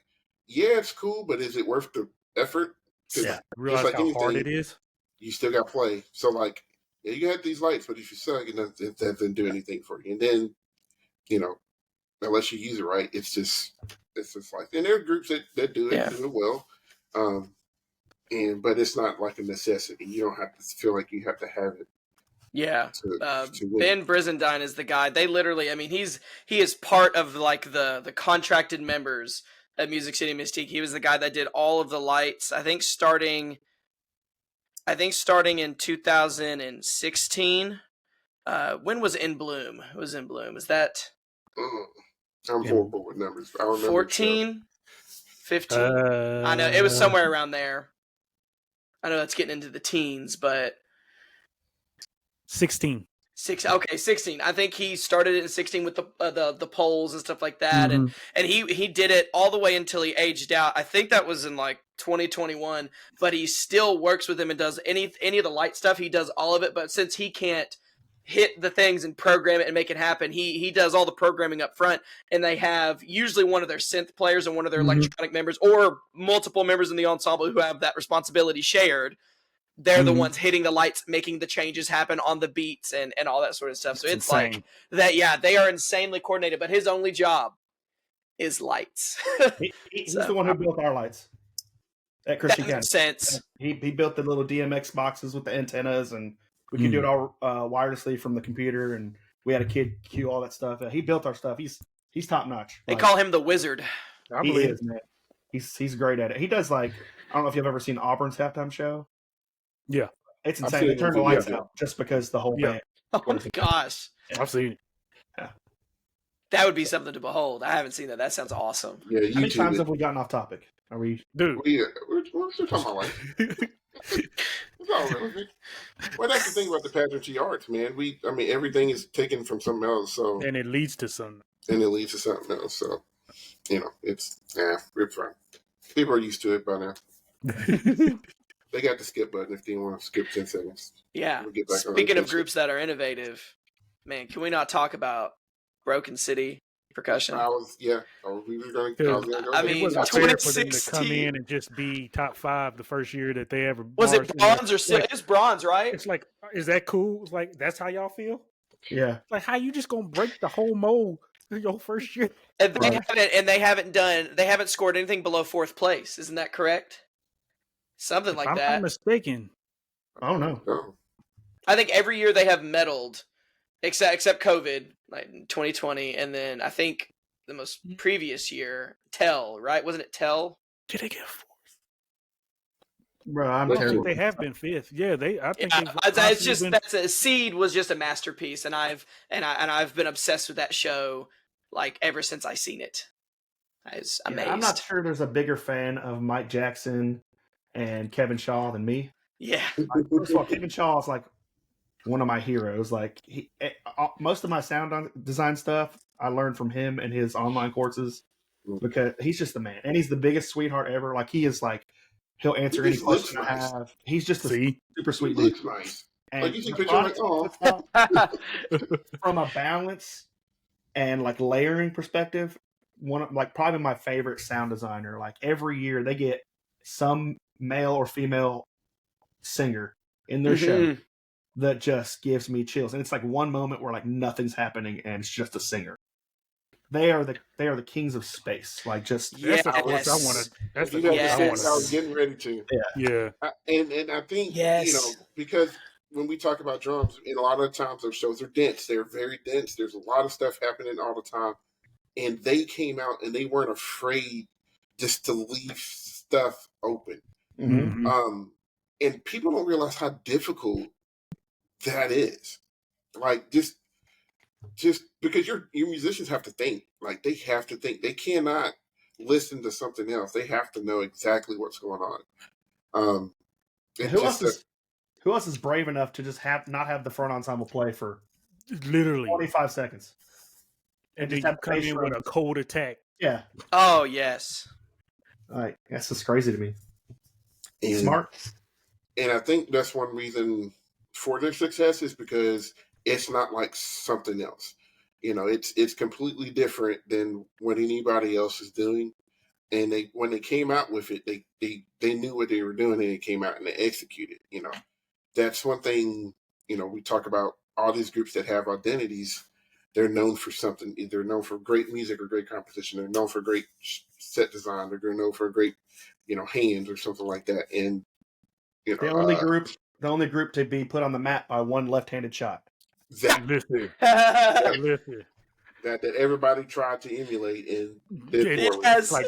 yeah, it's cool, but is it worth the effort? 'Cause Yeah. Realize like how hard anything, it is. you still got to play. So like, yeah, you got these lights, but if you suck, it doesn't do anything for you. And then, unless you use it right, it's just like. And there are groups that do it well, but it's not like a necessity. You don't have to feel like you have to have it. Yeah. To win. Ben Brizendine is the guy. They literally, I mean, he is part of like the contracted members at Music City Mystique. He was the guy that did all of the lights. I think starting in 2016. When was In Bloom? It was In Bloom. Is that I'm horrible with numbers. I remember 14? 15? I know it was somewhere around there. I know that's getting into the teens, but 16. 16. I think he started it in 16 with the polls and stuff like that, and he did it all the way until he aged out. I think that was in like 2021, but he still works with him and does any of the light stuff. He does all of it, but since he can't hit the things and program it and make it happen, he does all the programming up front, and they have usually one of their synth players and one of their electronic members or multiple members in the ensemble who have that responsibility shared. They're the ones hitting the lights, making the changes happen on the beats and all that sort of stuff. So it's like that. Yeah, they are insanely coordinated, but his only job is lights. He's the one who built our lights at Christian That County. makes sense. He built the little DMX boxes with the antennas, and we could do it all wirelessly from the computer, and we had a kid cue all that stuff. He built our stuff. He's top notch. They call him the Wizard. He is, man. He's great at it. He does like, I don't know if you've ever seen Auburn's halftime show. Yeah. It's insane. They turn the lights out just because the whole band. Oh my gosh. I've seen it. Yeah. That would be something to behold. I haven't seen that. That sounds awesome. Yeah, How many times have we gotten off topic? Are we? Dude. We're still talking about life. It's all relevant. Well, that's the thing about the pageantry arts, man. Everything is taken from something else, so and it leads to something. So, it's fine. People are used to it by now. They got the skip button if they want to skip 10 seconds. Yeah. We'll get back on Speaking the of groups that are innovative, man, can we not talk about Broken City Percussion? We were going to go. I mean, it wasn't fair for them to 2016. come in and just be top 5 the first year that they ever Was it marched. bronze or silver? It's bronze, right? It's like, is that cool? It's like, that's how y'all feel? Yeah. Like, how you just gonna break the whole mold your first year? And they haven't scored anything below 4th place. Isn't that correct? Something If like I'm that. not mistaken. I don't know. Oh. I think every year they have medaled, except COVID, like in 2020, and then I think the most previous year, Tell, right? Wasn't it Tell? Did they get 4th? Bro, I'm I think terrible. they have been 5th. Yeah, I think Yeah, they've it's possibly just been- that's a Seed was just a masterpiece, and I've been obsessed with that show like ever since I seen it. I was amazed. I'm not sure there's a bigger fan of Mike Jackson and Kevin Shaw than me. Yeah, First of all, Kevin Shaw is like one of my heroes. Like most of my sound design stuff I learned from him and his online courses because he's just the man, and he's the biggest sweetheart ever. Like he is like he'll answer any question I have. He's just a super sweet dude. Looks nice. And like you see picture like, oh, from a balance and like layering perspective, one of like probably my favorite sound designer. Like every year they get some male or female singer in their show that just gives me chills, and it's like one moment where like nothing's happening and it's just a singer. They are the kings of space. Like just that's the course I wanted. That's the course I wanted. I was getting ready to. Yeah. And I think because when we talk about drums, and a lot of times those shows are dense. They're very dense. There's a lot of stuff happening all the time, and they came out and they weren't afraid just to leave stuff open. And people don't realize how difficult that is. Like just because your musicians have to think. Like they have to think. They cannot listen to something else. They have to know exactly what's going on. Who else is brave enough to just not have the front ensemble play for literally 25 seconds and just have come in with a cold attack? Yeah. Oh yes. Like that's just crazy to me. And, smart. And I think that's one reason for their success is because it's not like something else. You know, it's completely different than what anybody else is doing. And when they came out with it, they knew what they were doing, and they came out and they executed. You know, that's one thing. You know, we talk about all these groups that have identities. They're known for something. They're known for great music or great composition. They're known for great set design. They're known for great, hands or something like that. And the only group to be put on the map by one left-handed shot. Listen. That everybody tried to emulate and it's like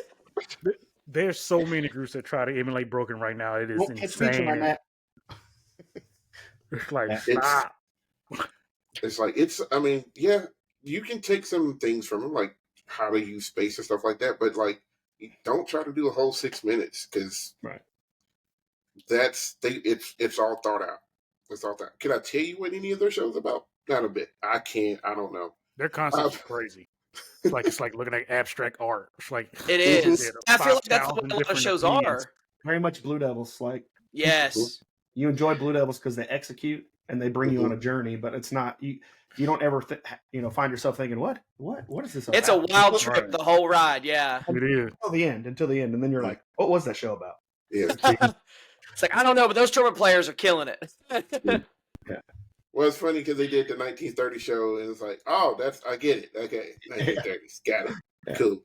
there's so many groups that try to emulate Broken right now. It is insane. It's like stop. It's like I mean, yeah, you can take some things from them, like how to use space and stuff like that, but like you don't try to do a whole 6 minutes because it's all thought out. It's all thought. Can I tell you what any of their shows about? Not a bit. I can't. I don't know. Their concept's crazy. It's like looking at abstract art. It's like it is. I feel like that's what a lot of shows are. Very much Blue Devils. Like yes, you enjoy Blue Devils because they execute and they bring you on a journey, but it's not you. You don't ever find yourself thinking, what is this about? It's a wild trip the whole ride. Yeah, it is until the end, and then you're like, what was that show about? Yeah, it's like I don't know, but those trumpet players are killing it. Yeah. Well, it's funny because they did the 1930 show, and it's like, oh, I get it. Okay, 1930s, got it. Yeah. Cool.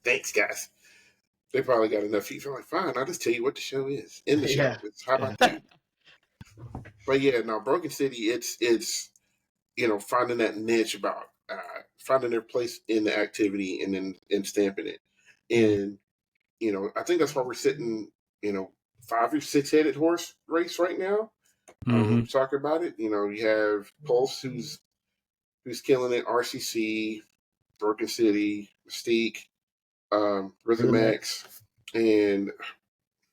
Thanks, guys. They probably got enough feet. Like, fine, I'll just tell you what the show is in the show. How about that? But yeah, no, Broken City, it's finding that niche about finding their place in the activity and stamping it. And I think that's why we're sitting 5 or 6-headed horse race right now. Talk about it. You have Pulse who's killing it, RCC, Broken City, Mystique, Rhythm X, and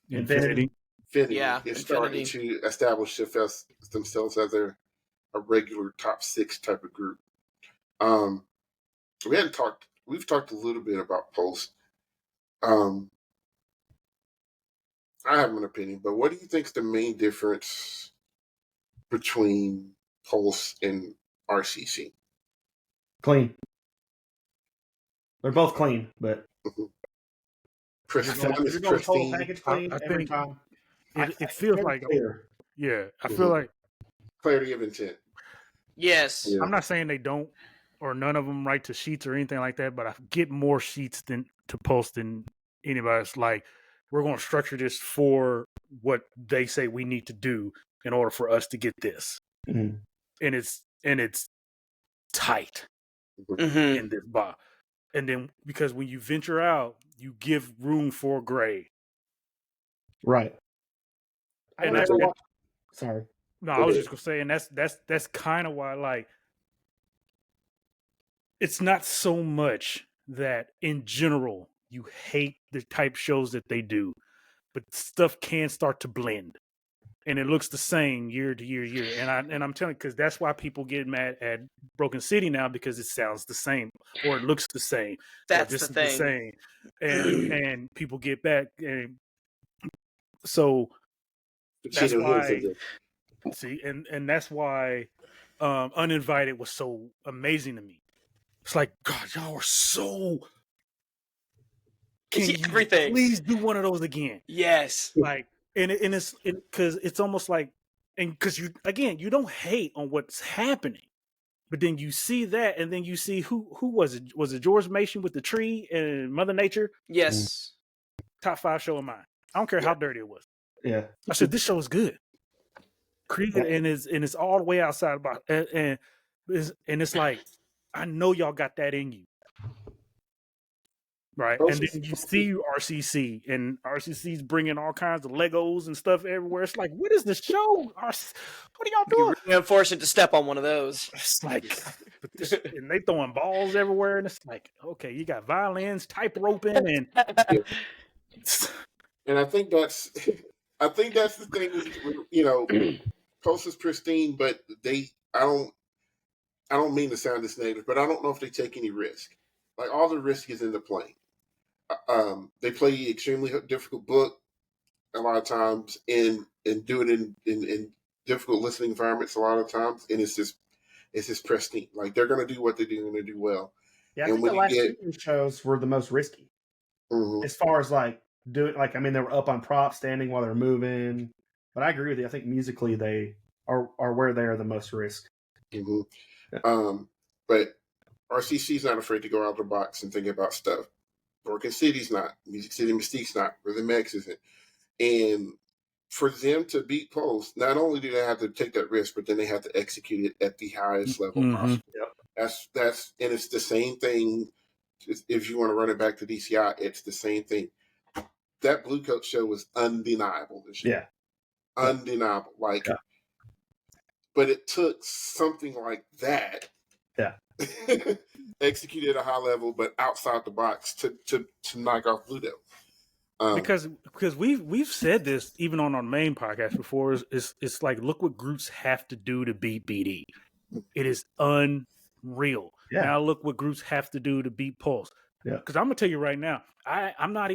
Infinity. Is starting to establish themselves as a regular top 6 type of group. We've talked a little bit about Pulse. I have an opinion, but what do you think is the main difference between Pulse and RCC? Clean. They're both clean, but pristine. Package clean every time. It feels like clear. Yeah, I feel like clarity of intent. Yes, I'm not saying they don't or none of them write to sheets or anything like that, but I get more sheets to post than anybody. It's like we're going to structure this for what they say we need to do in order for us to get this, and it's tight in this box. And then because when you venture out, you give room for gray. Right. And sorry. No, I was just gonna say, and that's kind of why, like, it's not so much that in general you hate the type shows that they do, but stuff can start to blend, and it looks the same year to year. And I'm telling you, because that's why people get mad at Broken City now, because it sounds the same or it looks the same. That's or this the is thing. the same. And people get back, and so that's why. See, and that's why Uninvited was so amazing to me. It's like, God, y'all are so. Can See you everything. please do one of those again? Yes. Like, and it's because it's almost like, and because you don't hate on what's happening, but then you see that, and then you see who was it? Was it George Mason with the tree and Mother Nature? Yes. Top 5 show of mine. I don't care how dirty it was. Yeah. I said this show is good. Created and it's all the way outside the box, and it's like, I know y'all got that in you. Right, and then you see RCC, and RCC's bringing all kinds of Legos and stuff everywhere. It's like, what is this show? What are y'all doing? Really unfortunate to step on one of those. It's like, and they throwing balls everywhere, and it's like, okay, you got violins, type roping, and and I think that's the thing. You know, Post is pristine, but I don't mean to sound this negative, but I don't know if they take any risk. Like, all the risk is in the playing. They play extremely difficult book a lot of times, and do it in difficult listening environments a lot of times, and it's just pristine. Like, they're going to do what they're going to do well. Yeah, I And think when the you last get- two shows were the most risky Mhm. as far as like doing. Like, I mean, they were up on props, standing while they're moving. But I agree with you. I think musically they are where they are the most risk. Mhm. Yeah. But RCC's not afraid to go out of the box and think about stuff. Broken City's not. Music City Mystique's not. Rhythm X isn't. And for them to beat Post, not only do they have to take that risk, but then they have to execute it at the highest level possible. Yep. That's and it's the same thing. If you want to run it back to DCI, it's the same thing. That Blue Coat show was undeniable this year. Yeah. Undeniable. Like, Yeah. But it took something like that. Yeah. Executed at a high level, but outside the box to knock off Blue Devil. because we've said this even on our main podcast before. It's like, look what groups have to do to beat BD. It is unreal. Yeah. Now look what groups have to do to beat Pulse. Yeah. Because I'm gonna tell you right now, I'm not.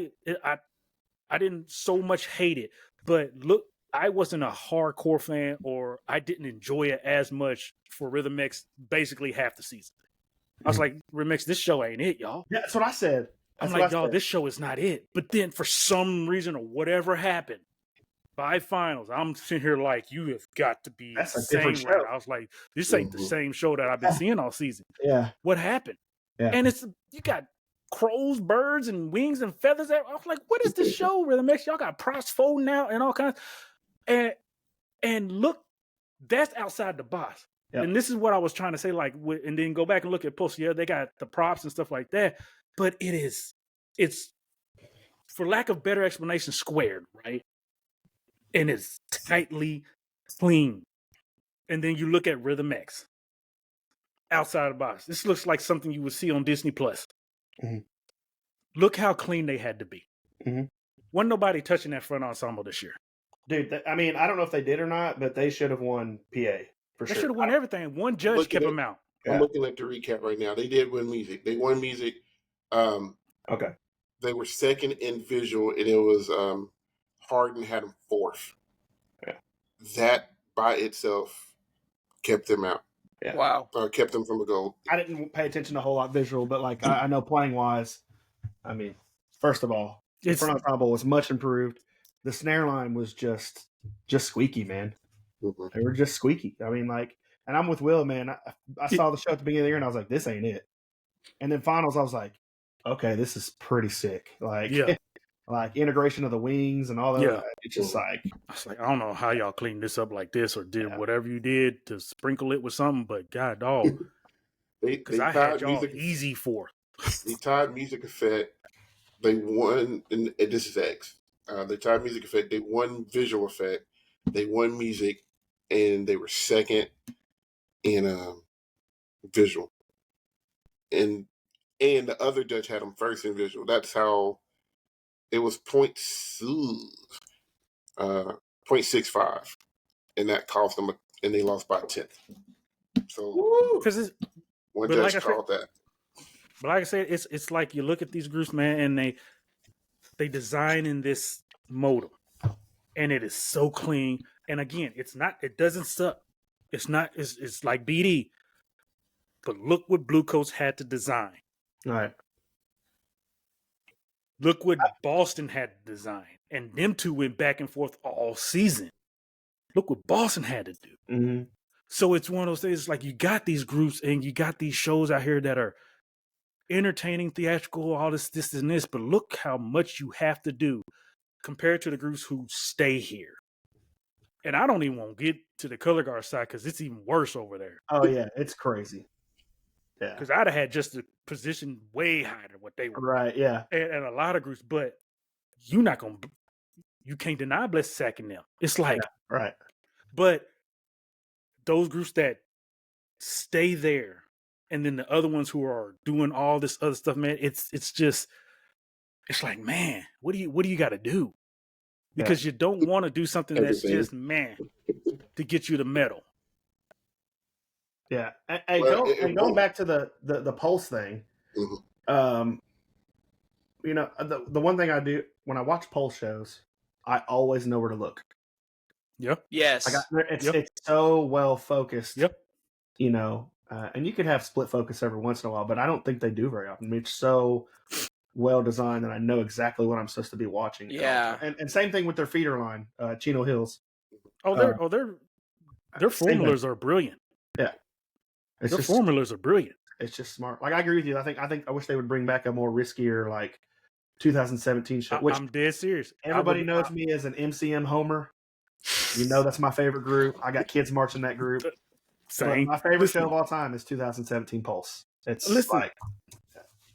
I didn't so much hate it, but look, I wasn't a hardcore fan, or I didn't enjoy it as much for Rhythm X basically half the season. I was like, Rhythm X, this show ain't it, y'all. Yeah, that's what I said. I'm That's like, what I y'all, said. this show is not it. But then for some reason or whatever happened, by finals, I'm sitting here like, you have got to be That's a insane different right show. now. I was like, this ain't the same show that I've been seeing all season. Yeah. What happened? Yeah. And you got crows, birds, and wings and feathers. I was like, what is this show? Rhythm X, y'all got props folding out and all kinds. And look, that's outside the box. Yep. And this is what I was trying to say, like, and then go back and look at Pulse. Yeah, they got the props and stuff like that, but it's for lack of better explanation, squared, right? And it's tightly clean. And then you look at Rhythm X, outside the box. This looks like something you would see on Disney Plus. Mhm. Look how clean they had to be. Mhm. Wasn't nobody touching that front ensemble this year. Dude, I mean, I don't know if they did or not, but they should have won PA for They sure. should have won everything. One judge Looking kept at- them out. Yeah. I'm looking at the recap right now. They did win music. They won music. Okay. They were second in visual, and it was Harden had them fourth. Yeah. That by itself kept them out. Yeah. Wow. Kept them from a goal. I didn't pay attention a whole lot visual, but like I know playing wise, I mean, first of all, the front ensemble was much improved. The snare line was just squeaky, man. Mhm. They were just squeaky. I mean, like, and I'm with Will, man. I saw the show at the beginning of the year, and I was like, this ain't it. And then finals, I was like, okay, this is pretty sick. Like, Yeah. like integration of the wings and all that. Yeah. It's just like, I was like, I don't know how y'all cleaned this up like this or did Yeah. whatever you did to sprinkle it with something, but God, dog, They because I tied had y'all music. easy for. They tied music effect. They won, and this is X. They tied music effect. They won visual effect. They won music, and they were second in visual. And the other judge had them first in visual. That's how it was points. .65, and that cost them, and they lost by 10th. So because one but judge like I said- called that. but like I said, it's like you look at these groups, man, and they design in this modem, and it is so clean. And again, it doesn't suck. It's like BD. But look what Blue Coats had to design. All right. Look what Boston had to design. And them two went back and forth all season. Look what Boston had to do. Mm-hmm. So it's one of those things, like you got these groups and you got these shows out here that are entertaining, theatrical, all this, and this, but look how much you have to do compared to the groups who stay here. And I don't even want to get to the color guard side because it's even worse over there. Oh yeah, it's crazy. Yeah. Because I'd have had just the position way higher than what they were. Right. Yeah. And a lot of groups, but you can't deny Blessed sacking them. It's like, Right. but those groups that stay there, and then the other ones who are doing all this other stuff, man, it's like, man, what do you got to do? Because you don't want to do something that's just, man, to get you the medal. Yeah. Going back to the pulse thing, Mhm. You know, the one thing I do when I watch pulse shows, I always know where to look. Yep. Yes. It's so well focused. Yep. You know, and you can have split focus every once in a while, but I don't think they do very often. I mean, it's so well designed that I know exactly what I'm supposed to be watching. Yeah. And same thing with their feeder line, Chino Hills. Their formulas are brilliant. Yeah. Their formulas are brilliant. It's just smart. Like I agree with you. I wish they would bring back a more riskier like 2017 show. Which I'm dead serious. Everybody knows me as an MCM homer. You know that's my favorite group. I got kids marching that group. Same. But my favorite show of all time is 2017 Pulse. It's like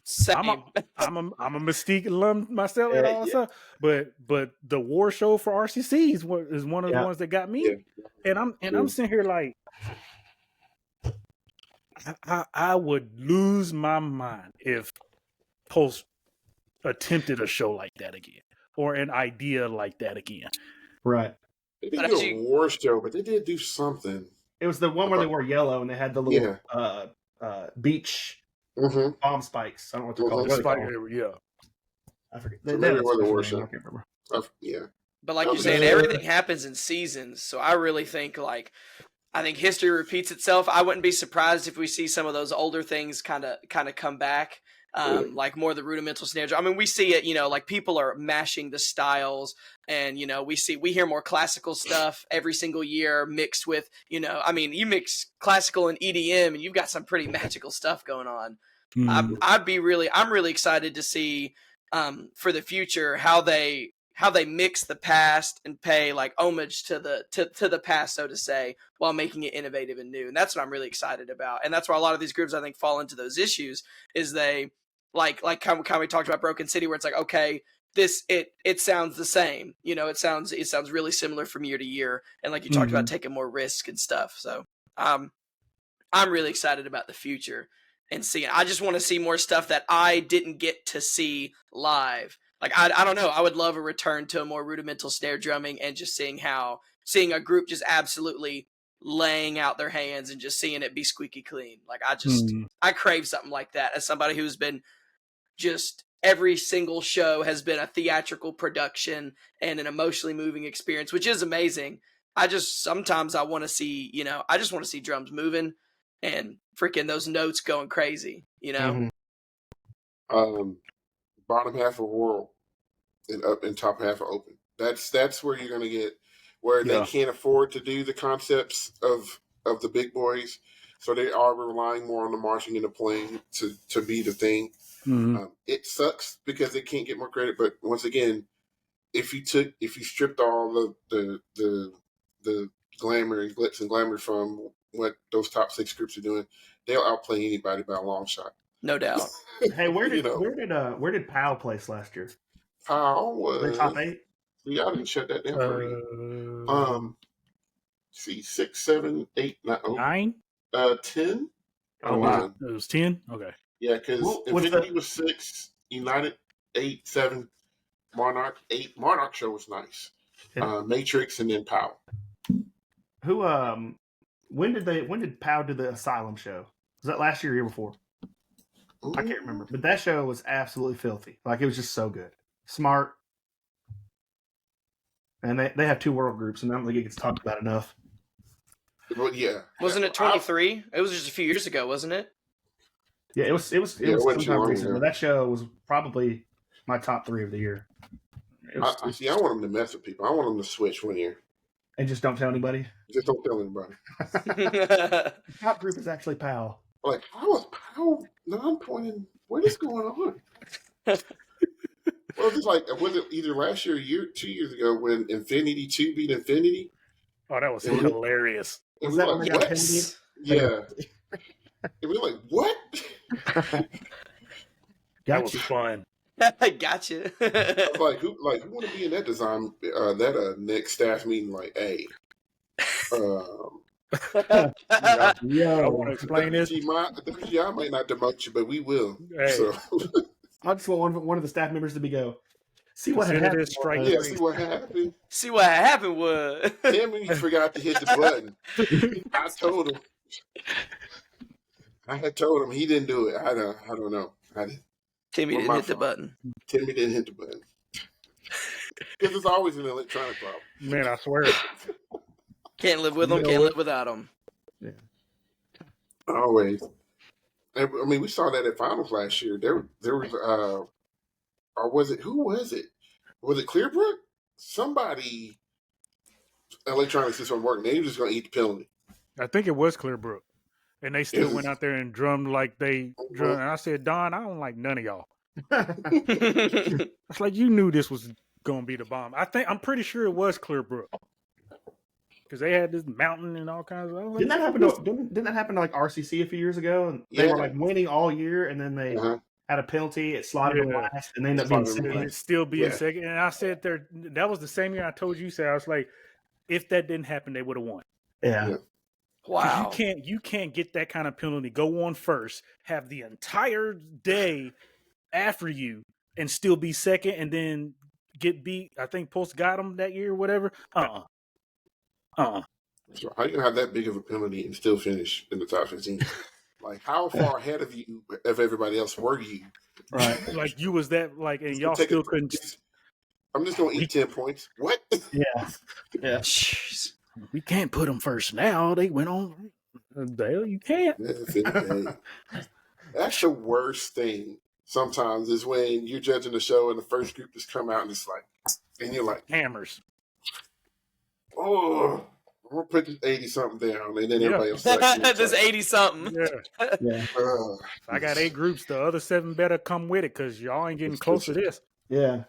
same. I'm a Mystique alum myself and all that stuff. But the war show for RCC is one of the ones that got me. Yeah. And I'm sitting here like I would lose my mind if Pulse attempted a show like that again or an idea like that again. Right. They didn't do a war show, but they did do something. It was the one where they wore yellow and they had the little beach bomb spikes. I don't know what they're called. Yeah. I forget. Maybe it was a war show. I can't remember. Yeah. But like you're saying, everything happens in seasons. So I really think I think history repeats itself. I wouldn't be surprised if we see some of those older things kind of come back. Like more of the rudimental snare drum. I mean, we see it, like people are mashing the styles and, we hear more classical stuff every single year mixed with, I mean, you mix classical and EDM and you've got some pretty magical stuff going on. I'm really excited to see for the future how they mix the past and pay like homage to the past, so to say, while making it innovative and new. And that's what I'm really excited about. And that's why a lot of these groups I think fall into those issues is they like kind of we talked about Broken City, where it's like, okay, it sounds the same. It sounds really similar from year to year. And like you talked about taking more risk and stuff. So I'm really excited about the future and seeing. I just want to see more stuff that I didn't get to see live. Like, I don't know. I would love a return to a more rudimental snare drumming and just seeing a group just absolutely laying out their hands and just seeing it be squeaky clean. Like, I crave something like that as somebody who's been just every single show has been a theatrical production and an emotionally moving experience, which is amazing. Sometimes I want to see, I just want to see drums moving and freaking those notes going crazy, Bottom half of world and top half of open. That's where you're going to get where they can't afford to do the concepts of the big boys, so they are relying more on the marching and the playing to be the thing. It sucks because they can't get more credit, but once again, if you stripped all the glamour and glitz and glamour from what those top 6 groups are doing, they'll outplay anybody by a long shot. No doubt. Hey, where did Powell place last year? Powell was top 8. See, I didn't shut that down for you. See, 6, 7, 8, 9, 10. Oh, wow. It was 10. Okay. Yeah, because Infinity was 6, United 8, 7, Monarch 8. Monarch show was nice. Matrix, and then Powell. Who? When did Pow do the Asylum show? Was that last year or year before? I can't remember. But that show was absolutely filthy. Like, it was just so good. Smart. And they have 2 world groups, and I don't think it gets talked about enough. Well, yeah. Wasn't it 23? It was just a few years ago, wasn't it? Yeah, it was it wasn't too sometime long recent. ago. But that show was probably my top 3 of the year. I want them to mess with people. I want them to switch one year. And just don't tell anybody. Just don't tell anybody. The top group is actually Pow. Like, how is Powell non-pointing? What is going on? Well, it's like, was it either last year or 2 years ago when Infinity 2 beat Infinity? Oh, that was And we- hilarious. And Was we that were when like, they got what? penalty? Yeah. And we were like, what? That was fun. Gotcha. I was like, who want to be in that design, next staff meeting? Like, hey, I Yo. want to explain this. WGI might not demote you, but we will. Hey. So, I just want one of the staff members to be go. See what Consider happened. this strike yeah, three. see what happened. See what happened was Timmy forgot to hit the button. I told him. I had told him he didn't do it. I don't know. Timmy Well, didn't my hit the fault. button. Timmy didn't hit the button. Because it's always an electronic problem. Man, I swear. Can't live with them, You know can't what? live without them. Always. I mean, we saw that at finals last year. There was or was it, who was it? Was it Clearbrook? Somebody electronic system working. They were just gonna eat the penalty. I think it was Clearbrook. And they still It went was- out there and drummed like they drummed. And I said, Don, I don't like none of y'all. It's like you knew this was gonna be the bomb. I'm pretty sure it was Clearbrook. Because they had this mountain and all kinds of Didn't that happen to didn't that happen to like RCC a few years ago? And they Yeah. were like winning all year, and then they Uh-huh. had a penalty. It slotted to Yeah. last, and they ended up being Slotted to second. It'd still be in Yeah. second. And I said that was the same year I told you, I was like, if that didn't happen, they would have won. Yeah. Yeah. 'Cause Wow. you can't get that kind of penalty. Go on first, have the entire day after you, and still be second, and then get beat. I think Post got them that year, or whatever. So how you have that big of a penalty and still finish in the top 15? Like, how far ahead of everybody else were you? Right. Like you was that like, and y'all Take still it- couldn't. I'm just gonna eat 10 points. What? Yeah. Yeah. Jeez. We can't put them first now. They went on. The hell you can't. That's the worst thing. Sometimes is when you're judging the show and the first group just come out and it's like, and you're like, Hammers. oh, I'm gonna put this 80 something down, and then Yeah. everybody else. Like, This 80 something. Yeah. Yeah. I got 8 groups. The other 7 better come with it because y'all ain't getting close to this. Yeah.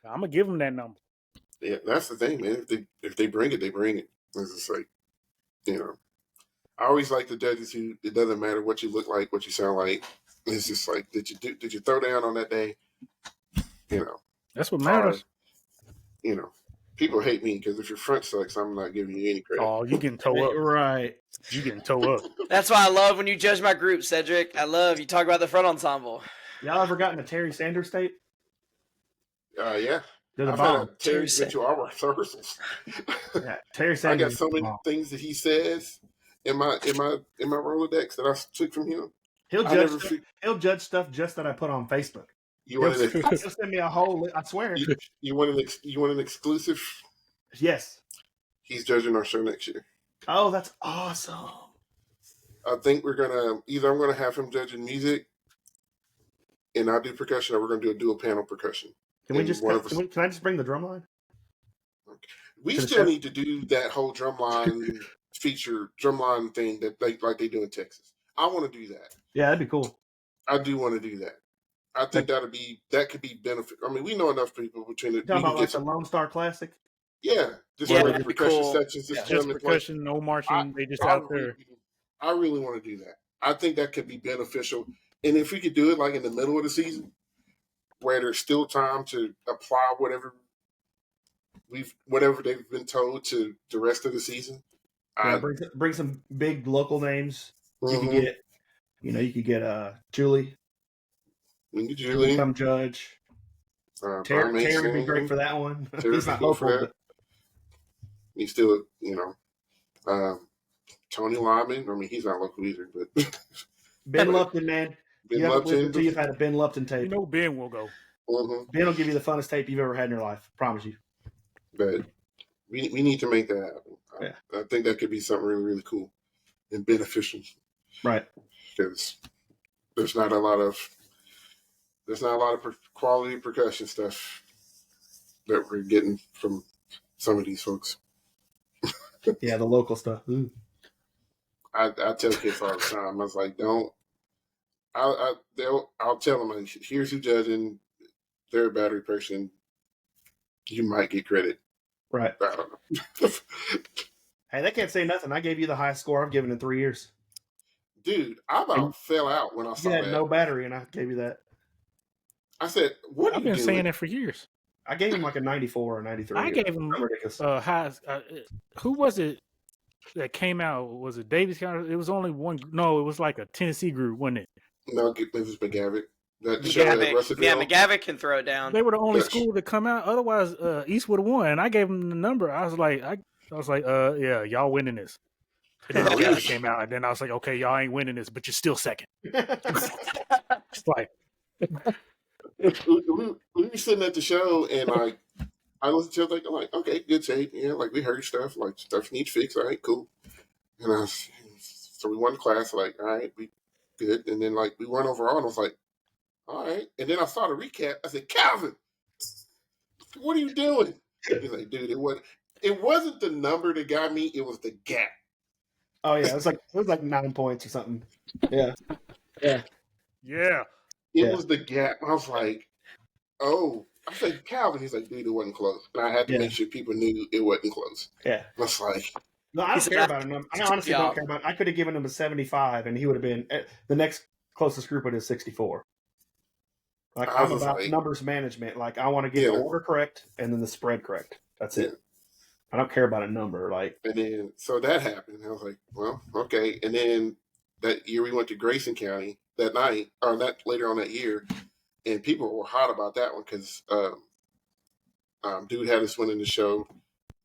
I'm gonna give them that number. Yeah, that's the thing, man. If they bring it, they bring it. It's just like, I always like the judges who it doesn't matter what you look like, what you sound like. It's just like, did you throw down on that day? That's what matters. People hate me because if your front sucks, I'm not giving you any credit. Oh, you getting toe up. Right. You getting toe up. That's why I love when you judge my group, Cedric. I love you talk about the front ensemble. Y'all ever gotten a Terry Sanders tape? Yeah. They're the I've had bomb. a Terry's been to all our rehearsals. Yeah. Terry I Sanders. got so is the many bomb. things that he says in my Rolodex that I took from him. He'll I judge. never Stuff, he'll judge stuff just that I put on Facebook. You want an He'll send me a whole. I swear. you want an exclusive? Yes. He's judging our show next year. Oh, that's awesome. I think I'm gonna have him judging music, and I'll do percussion, or we're gonna do a dual panel percussion. Can we And just? one of us- Can I just bring the drum line? We to the still show? need to do that whole drumline thing that they do in Texas. I want to do that. Yeah, that'd be cool. I do want to do that. I think that could be benefit. I mean, we know enough people between the. You talking we can about get like the some- Lone Star Classic? Yeah, just Yeah, like that'd be percussion cool. sections. Yeah. Just Just come and play. percussion, no marching. They just out there. I really want to do that. I think that could be beneficial. And if we could do it like in the middle of the season, where there's still time to apply whatever they've been told to the rest of the season. Yeah, bring some big local names. You Mhm. could get, you could get Julie. We can do Julie. Come judge. Brian Terry would be Mason. great for that one. Terry He's would not be good for local, that. but He's still, Tony Lyman. I mean, he's not local either, but Ben Lupton, man. Ben You haven't listened Lupton. until you've had a Ben Lupton tape. You know Ben will go. Mhm. Ben will give you the funnest tape you've ever had in your life. Promise you. But we need to make that happen. Yeah. I think that could be something really, really cool and beneficial. Right. Because there's not a lot of quality percussion stuff that we're getting from some of these folks. Yeah, the local stuff. Ooh. I tell kids all the time. I was like, don't. I'll tell them, like, here's who judging. They're a battery person. You might get credit. Right. I don't know. Hey, they can't say nothing. I gave you the highest score I've given in 3 years. Dude, I about fell out when I saw You had that. no battery, and I gave you that. I said, "What are I've you been doing?" saying that for years. I gave him like a 94 or 93. I gave him ridiculous. high. Who was it that came out? Was it Davis County? It was only one. No, it was like a Tennessee group, wasn't it? No, it was McGavick. That show at McGavick, Russellville. yeah, McGavick can throw it down. They were the only Yes. school to come out. Otherwise, East would have won. And I gave them the number. I was like, yeah, y'all winning this. And then Oh, McGavick really? came out, and then I was like, okay, y'all ain't winning this, but you're still second. It's like, we were sitting at the show, and like I listened to it, like, I'm like, okay, good tape. Yeah, like we heard stuff, like stuff needs fixed. All right, cool. And so we won the class, like, all right, we good. And then like we won overall, and I was like, all right. And then I saw the recap. I said, Calvin, what are you doing? He's like, dude, it wasn't the number that got me. It was the gap. Oh yeah, it was like 9 points or something. Yeah. Yeah. yeah. It Yeah. was the gap. I was like, oh. I said, Calvin. He's like, dude, it wasn't close. And I had to Yeah. make sure people knew it wasn't close. Yeah. I was like, No, I He's don't care a- about a number. I honestly don't care about it. I could have given him a 75, and he would have been the next closest group would have 64. Like I I'm was about like- numbers management. Like I want to get Yeah. the order correct and then the spread correct. That's it. I don't care about a number. Like and then, so that happened. I was like, well, okay. And then that year we went to Grayson County that night, or that later on that year, and people were hot about that one because dude had us winning the show.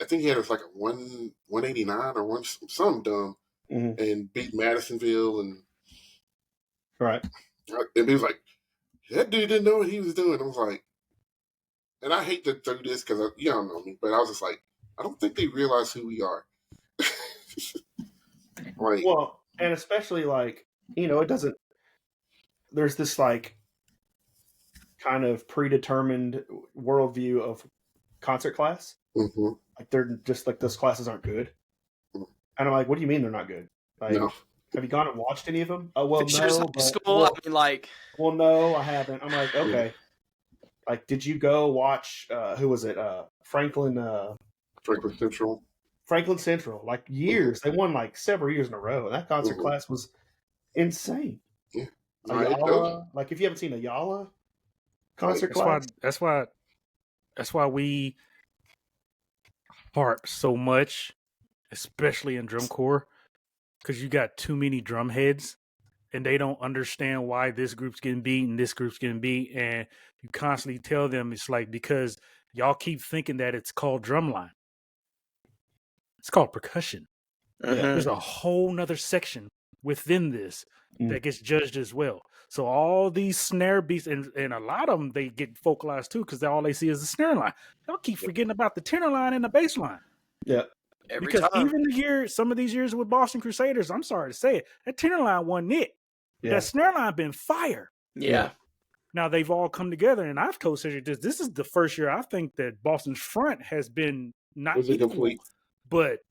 I think he had us like a 189 or something dumb, Mhm. and beat Madisonville. And right. he was like, that dude didn't know what he was doing. I was like, and I hate to do this because you don't know me, but I was just like, I don't think they realize who we are. Like, Well, and especially like, it doesn't, there's this like kind of predetermined worldview of concert class. mhm. Like they're just like, those classes aren't good. Mm. And I'm like, what do you mean they're not good? Like, No. have you gone and watched any of them? Oh, well, Fisher's no. High But, School. well, I mean, like, well, no, I haven't. I'm like, okay. Like, did you go watch, who was it? Franklin Central, like years. They won like several years in a row. And that concert Mhm. class was insane. No, it doesn't. Ayala, like if you haven't seen Ayala concert class, That's why we harp so much, especially in drum corps, because you got too many drum heads, and they don't understand why this group's getting beat and this group's getting beat, and you constantly tell them it's like because y'all keep thinking that it's called drumline. It's called percussion. There's a whole nother section within this that gets judged as well. So all these snare beats, and a lot of them, they get focalized too because all they see is the snare line. Y'all keep forgetting about the tenor line and the bass line. yeah, every Because time. even some of these years with Boston Crusaders, I'm sorry to say it, that tenor line wasn't it. yeah, That snare line been fire. Yeah. Now they've all come together, and I've told Cedric this is the first year I think that Boston's front has been not It was a equal, complete. but It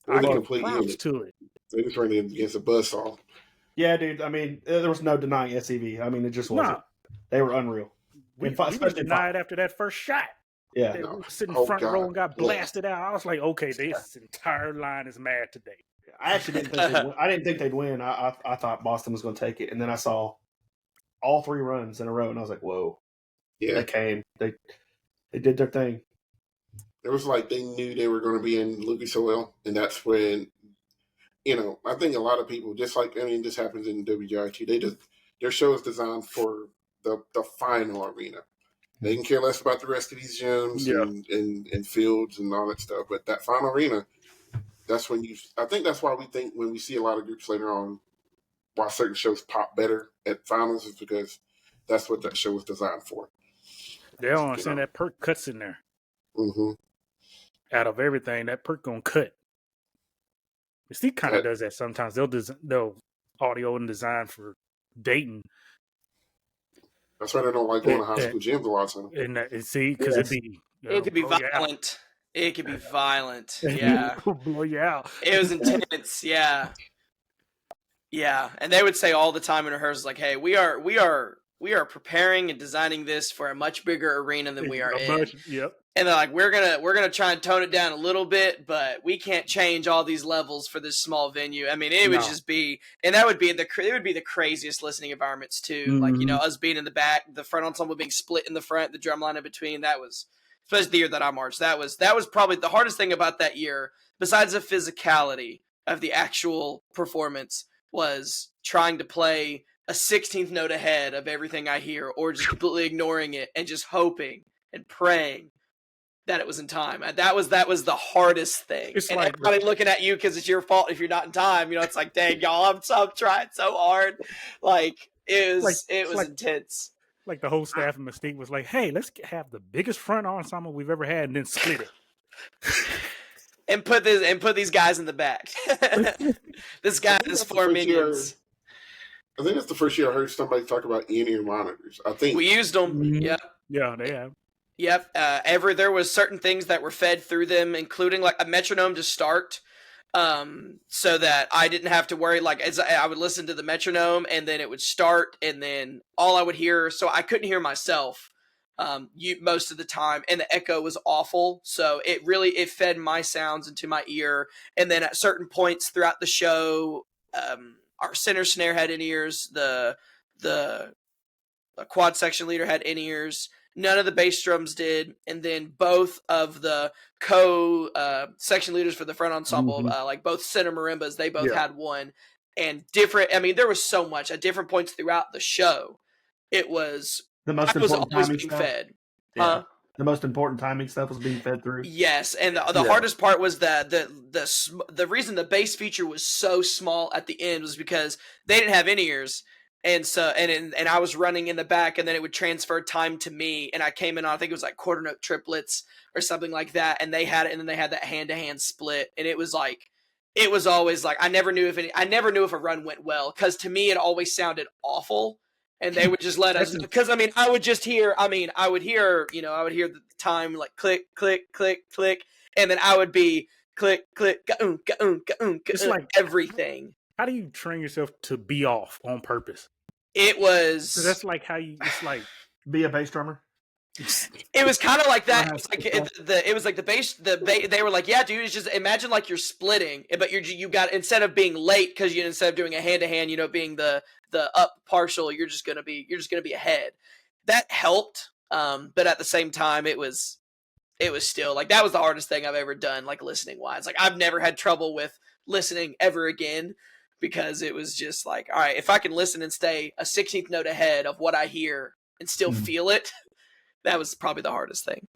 I was a give complete props unit. to it. They just ran in against a buzzsaw. yeah, dude. I mean, there was no denying SEV. I mean, it just wasn't. Nah, They were unreal. we In fact, were especially in denied after that first shot. Yeah, They No. were sitting Oh, front God. row and got Yeah. blasted out. I was like, okay, this entire line is mad today. I actually didn't think they'd win. I didn't think they'd win. I thought Boston was going to take it, and then I saw all 3 runs in a row, and I was like, whoa! Yeah, They came. They did their thing. it was like they knew they were going to be in Lucas Oil, and that's when, I think a lot of people, just like, this happens in WGI too. Their show is designed for the final arena. They can care less about the rest of these gyms and fields and all that stuff. But that final arena, that's when I think that's why we think when we see a lot of groups later on, why certain shows pop better at finals is because that's what that show was designed for. They don't understand that Perc cuts in there. Mm-hmm. Out of everything, that Perc gonna cut. Steve kind of does that sometimes. They'll audio and design for Dayton. That's why they don't like going to high school gyms a lot of times. And see, because it could be violent. It could be violent. Yeah. Blow you out. It was intense. Yeah. Yeah. And they would say all the time in rehearsals, like, hey, we are preparing and designing this for a much bigger arena than we are in. Yep. And they're like, we're gonna try and tone it down a little bit, but we can't change all these levels for this small venue. I mean, it would just be, and it would be the craziest listening environments too. Mm-hmm. Like, you know, us being in the back, the front ensemble being split in the front, the drum line in between. That was, especially the year that I marched. That was probably the hardest thing about that year, besides the physicality of the actual performance, was trying to play a 16th note ahead of everything I hear, or just completely ignoring it and just hoping and praying that it was in time. That was the hardest thing. It's and like, everybody looking at you because it's your fault if you're not in time. You know, it's like, dang, y'all, I'm trying so hard. Like, it was intense. Like the whole staff of Mystique was like, hey, let's have the biggest front ensemble we've ever had and then split it. and put these guys in the back. This guy has 4 minions. I think that's the first year I heard somebody talk about in-ear monitors. I think we used them. Mm-hmm. Yep. Yeah, they have. Yep. There was certain things that were fed through them, including like a metronome to start, so that I didn't have to worry. Like, as I would listen to the metronome, and then it would start, and then all I would hear, so I couldn't hear myself most of the time, and the echo was awful. So it fed my sounds into my ear, and then at certain points throughout the show, our center snare had in-ears, the quad section leader had in-ears. None of the bass drums did, and then both of the section leaders for the front ensemble, like both center marimbas, they both had one. And different. I mean, there was so much at different points throughout the show. It was the most important always timing being stuff. fed. Yeah. The most important timing stuff was being fed through. Yes, and the hardest part was that the reason the bass feature was so small at the end was because they didn't have in-ears. And so, and I was running in the back, and then it would transfer time to me, and I came in on, I think it was like quarter note triplets or something like that, and they had it, and then they had that hand-to-hand split, and it was always like, I never knew if a run went well, because to me it always sounded awful, and they would just let us, because I would hear the time like click, click, click, click, and then I would be click, click, it's like everything. How do you train yourself to be off on purpose? It was. So that's like how you. It's like be a bass drummer. It was kind of like that. It was like the bass. They were like, yeah, dude. It's just imagine like you're splitting, but you got, instead of being late because instead of doing a hand to hand, being the up partial, you're just gonna be ahead. That helped, but at the same time, it was still like that was the hardest thing I've ever done, like listening wise. Like I've never had trouble with listening ever again. Because it was just like, all right, if I can listen and stay a 16th note ahead of what I hear and still feel it, that was probably the hardest thing,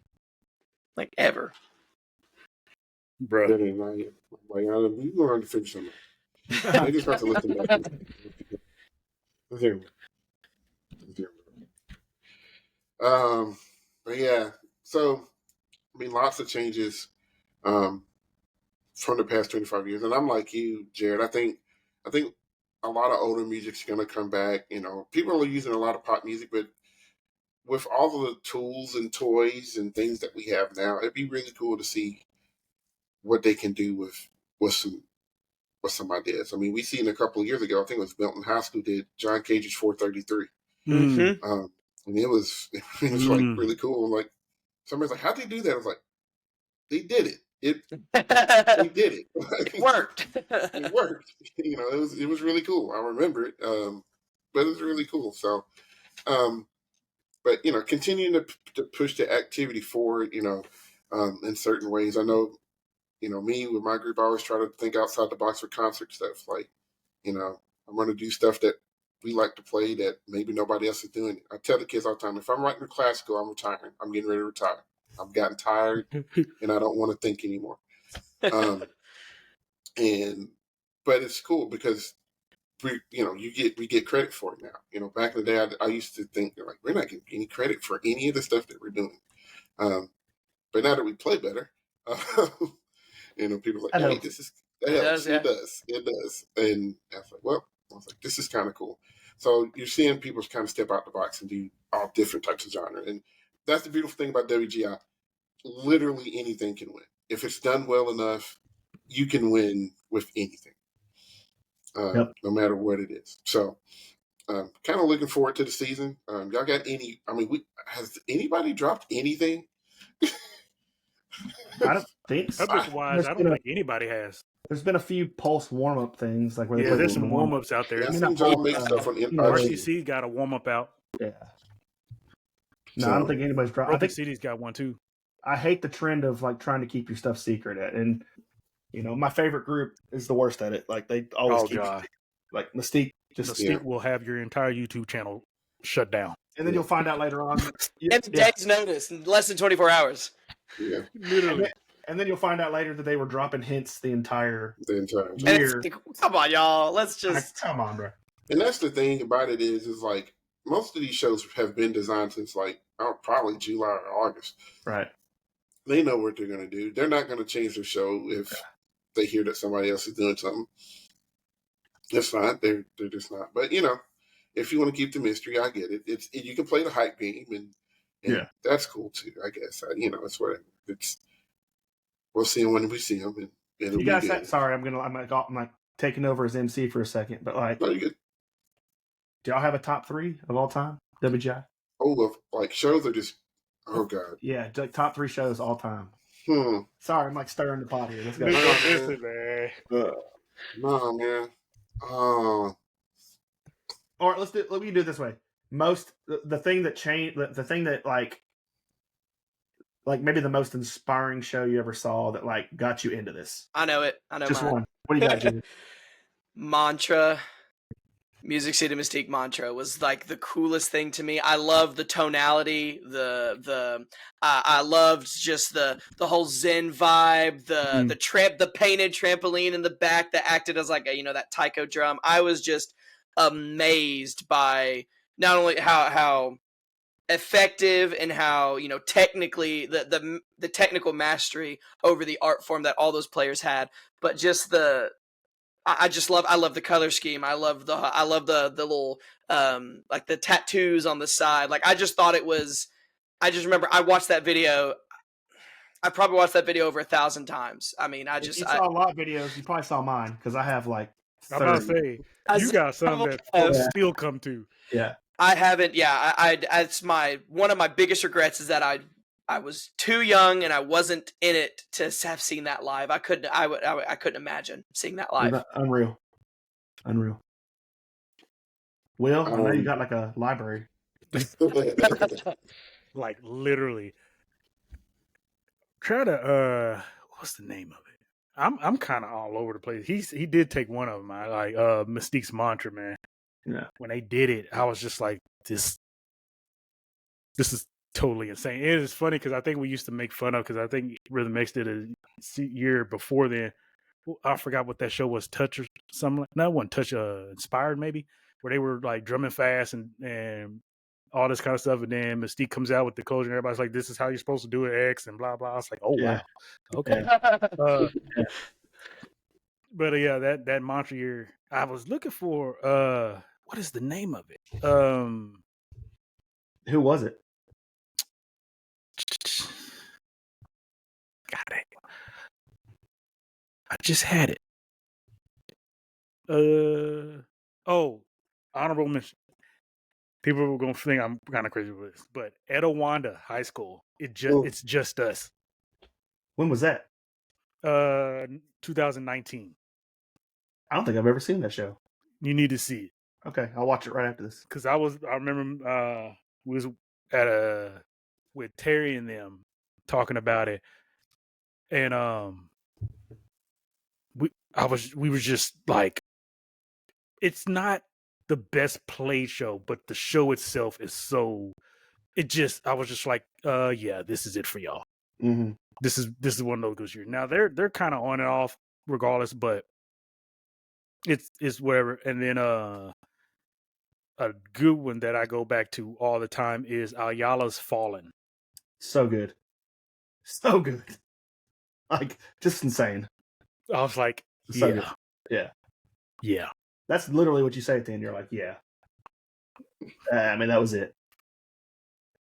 like ever. Bro, you going to finish something. I just have to listen back. Let's hear but yeah, so I mean, lots of changes from the past 25 years, and I'm like you, Jared. I think a lot of older music's going to come back. People are using a lot of pop music, but with all of the tools and toys and things that we have now, it'd be really cool to see what they can do with some ideas. I mean, we seen a couple of years ago, I think it was Milton High School did John Cage's 433. And it was like really cool. And like somebody's like, how'd they do that? I was like, they did it. They did it. It worked. It worked. It was really cool. I remember it. But it was really cool. So, but continuing to push the activity forward, in certain ways. I know, me with my group, I always try to think outside the box for concert stuff. Like, I'm going to do stuff that we like to play that maybe nobody else is doing. I tell the kids all the time, if I'm writing classical, I'm retiring. I'm getting ready to retire. I've gotten tired and I don't want to think anymore. But it's cool because we get credit for it now. Back in the day, I used to think like we're not getting any credit for any of the stuff that we're doing. But now that we play better, people are like, hey, that helps. It does. And I was like, this is kind of cool. So you're seeing people kind of step out the box and do all different types of genre. And that's the beautiful thing about WGI. Literally anything can win. If it's done well enough, you can win with anything, no matter what it is. So kind of looking forward to the season. Y'all got any, has anybody dropped anything? I don't think so. Subject-wise, I don't think anybody has. There's been a few Pulse warm-up things. Like where there's some warm-ups out there. RCC got a warm-up out. Yeah. No, I don't think anybody's dropped. I think CD's got one too. I hate the trend of like trying to keep your stuff secret. And my favorite group is the worst at it. Like they always keep it. Like Mystique. Mystique will have your entire YouTube channel shut down. And then you'll find out later on. Days notice, in less than 24 hours. Yeah. Literally. And then you'll find out later that they were dropping hints the entire year. Come on, y'all. Let's just come on, bro. And that's the thing about it is like most of these shows have been designed since like probably July or August. Right. They know what they're going to do. They're not going to change their show if they hear that somebody else is doing something. It's not. They're just not. But if you want to keep the mystery, I get it. You can play the hype game, and that's cool too. I guess it's whatever. We'll see him when we see him. And you guys, sorry, I'm like taking over as MC for a second, but like, no, you're good. Do y'all have a top 3 of all time WGI? Oh, like shows are just God. Yeah, like top 3 shows all time. Sorry, I'm like stirring the pot here. Let's go. Listen, man. No, man. All right, let me do it this way. The thing that changed, the thing that like maybe the most inspiring show you ever saw that like got you into this. I know it. Just one. What do you got, Jimmy? Mantra. Music City Mystique Mantra was like the coolest thing to me. I love the tonality, I loved just the whole Zen vibe, the painted trampoline in the back that acted as like a, that taiko drum. I was just amazed by not only how effective and how technically the technical mastery over the art form that all those players had, but just I love the color scheme. I love the little like the tattoos on the side. Like I just remember I watched that video. I probably watched that video over 1,000 times. I mean, you saw a lot of videos. You probably saw mine because I have like 30. I'm about to say you got some that folks still come to. Yeah, I haven't. Yeah, it's one of my biggest regrets is that I was too young and I wasn't in it to have seen that live. I couldn't imagine seeing that live. Unreal. Will, I know you got like a library. Like literally. Try to what's the name of it? I'm kind of all over the place. He did take one of them. I like Mystique's Mantra, man. Yeah. When they did it, I was just like, this is totally insane. It is funny because I think we used to make fun of, because I think Rhythm X did a year before then. I forgot what that show was, Touch or something. No, it wasn't Touch, Inspired maybe, where they were like drumming fast and all this kind of stuff. And then Mystique comes out with the closure and everybody's like, this is how you're supposed to do it, X and blah, blah. I was like, oh, wow. Okay. But that Mantra year, I was looking for, what is the name of it? Who was it? Got it. I just had it. Honorable mention. People were gonna think I'm kind of crazy with this, but Etowanda High School. It's just us. When was that? 2019. I don't think I've ever seen that show. You need to see it. Okay, I'll watch it right after this. Because I remember we was with Terry and them talking about it, and we were just like, it's not the best played show, but the show itself is so. I was just like, yeah, this is it for y'all. Mm-hmm. This is one of those good years. Now they're kind of on and off regardless, but it's whatever. And then a good one that I go back to all the time is Ayala's Fallen. So good. So good. Like, just insane. I was like, So yeah. good. Yeah. Yeah. That's literally what you say at the end. You're like, yeah. I mean, that was it.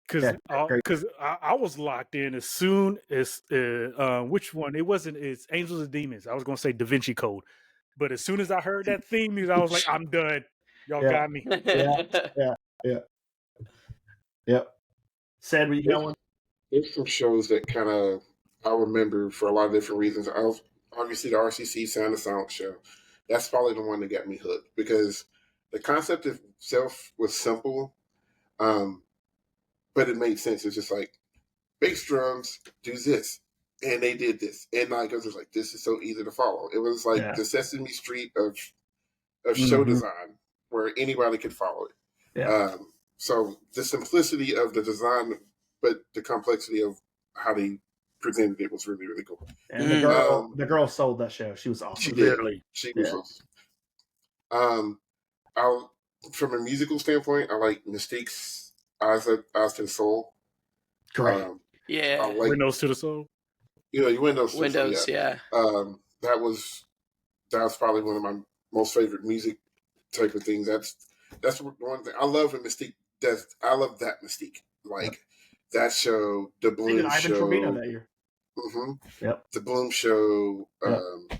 Because I was locked in as soon as which one? It's Angels and Demons. I was gonna say Da Vinci Code, but as soon as I heard that theme music, I was like, I'm done. Y'all got me. Yep. Sad, you got one? There's some shows that kind of I remember for a lot of different reasons. Obviously the RCC Sound of Silence show. That's probably the one that got me hooked because the concept itself was simple, but it made sense. It's just like bass drums do this, and they did this, and like it was just like this is so easy to follow. It was like the Sesame Street of show design, where anybody could follow it. Yeah. So the simplicity of the design, but the complexity of how they presented it was really, really cool. And the girl sold that show. She was awesome. She did. Literally. She was awesome. From a musical standpoint, I like Mystique's Eyes to the Soul. Great. Yeah. Like, Windows to the Soul. Windows. Yeah. That was probably one of my most favorite music type of things. That's one thing I love in Mystique. I love that Mystique. Like that show, the Bloom show. That year. Mm-hmm. Yep. The Bloom show. The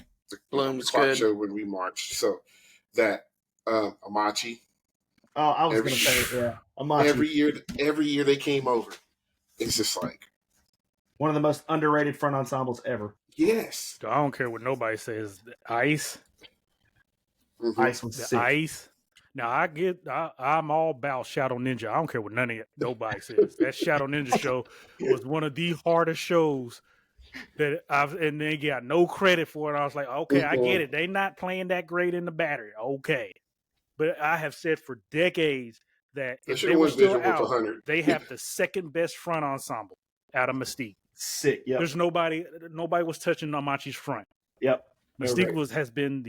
Bloom's Clock good. show when we marched. So that Amachi. Oh, I was going to say Amachi. Every year they came over. It's just like one of the most underrated front ensembles ever. Yes. I don't care what nobody says. Ice. Mm-hmm. Ice was sick. Ice. Now I'm all about Shadow Ninja. I don't care what nobody says. That Shadow Ninja show was one of the hardest shows that and they got no credit for it. I was like, okay, I get it. They not playing that great in the battery. Okay. But I have said for decades that if they were still out, they have the second best front ensemble out of Mystique. Sick. Yep. There's nobody was touching Amachi's front. Yep. Mystique has been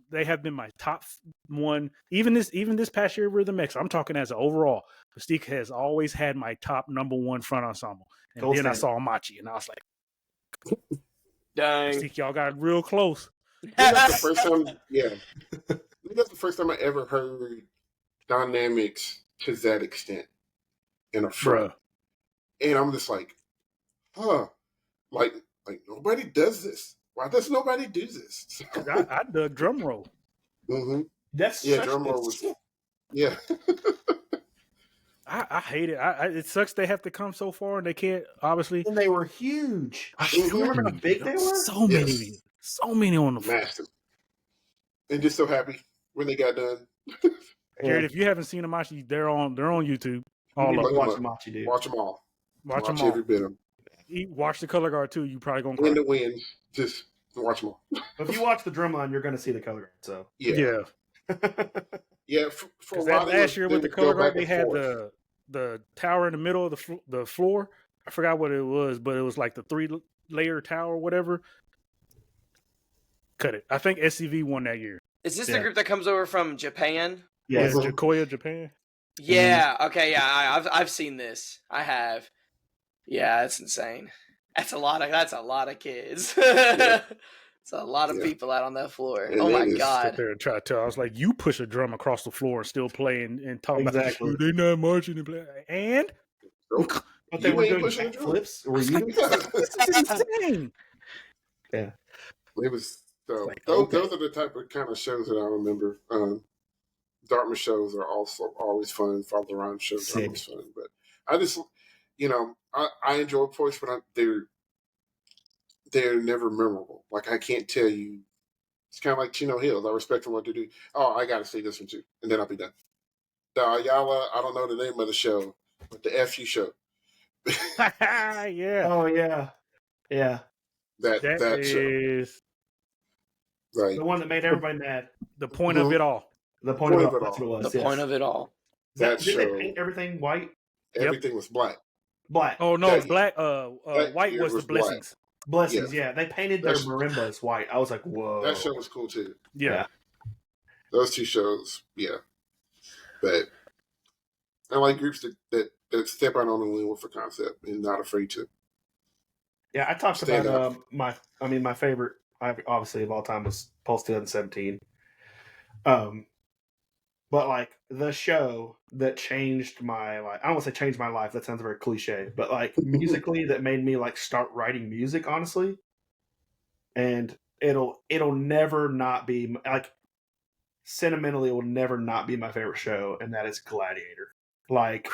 they have been my top one. Even this past year Rhythm X, I'm talking as an overall. Mystique has always had my top number one front ensemble. And then I saw Amachi and I was like, dang. Mystique, y'all got real close. That's the first time, that's the first time I ever heard dynamics to that extent in a front. And I'm just like, like nobody does this. Why does nobody do this? I dug drum roll. Mm-hmm. That's drum roll was. Yeah. I hate it. It sucks they have to come so far and they can't obviously. And they were huge. You remember how big they were? So many on the floor. Massive. And just so happy when they got done. Jared, if you haven't seen Amachi, they're on YouTube. Watch Amachi, dude. Watch them all. Watch them all. Every bit of them. Watch the color guard too. You probably gonna cry. In the wind, just watch them all. If you watch the drumline, you're gonna see the color guard. So yeah. For a while, last year with the color guard, they had the tower in the middle of the floor. I forgot what it was, but it was like the 3-layer tower or whatever. Cut it. I think SCV won that year. Is this the group that comes over from Japan? Yeah, Jakoya, Japan. Yeah. Okay. Yeah. I've seen this. I have. Yeah, that's insane. That's a lot of kids. It's a lot of people out on that floor. And oh my god! There and try to tell. I was like, you push a drum across the floor and still play and talk about they not marching and play. And but they were doing backflips. Were you? It's insane. Yeah, it was. So those are the type of kind of shows that I remember. Dartmouth shows are also always fun. Father Rhyme shows are always fun. But I just, I enjoy Poise, but they're never memorable. Like I can't tell you. It's kind of like Chino Hills. I respect them what they do. Oh, I got to see this one too, and then I'll be done. The Ayala, I don't know the name of the show, but the FU show. Yeah. Oh yeah. Yeah. That show. Is the one that made everybody mad. The point of it all. The point of it all. That's what it was. The point of it all. That Did show, they paint everything white? everything was black. Black. Oh no, That- black. that White year was the was black. blessings. Blessings, Yeah. yeah. They painted their That's- marimbas white. I was like, whoa. That show was cool too. Yeah. Those two shows, yeah. But I like groups that step out on the limb with a concept and not afraid to. Yeah, I talked Stand about my favorite, obviously of all time was Pulse 2017. But like the show that changed my life, I don't want to say changed my life. That sounds very cliche, but like musically, that made me like start writing music, honestly. And it'll never not be like sentimentally, it will never not be my favorite show, and that is Gladiator. Like.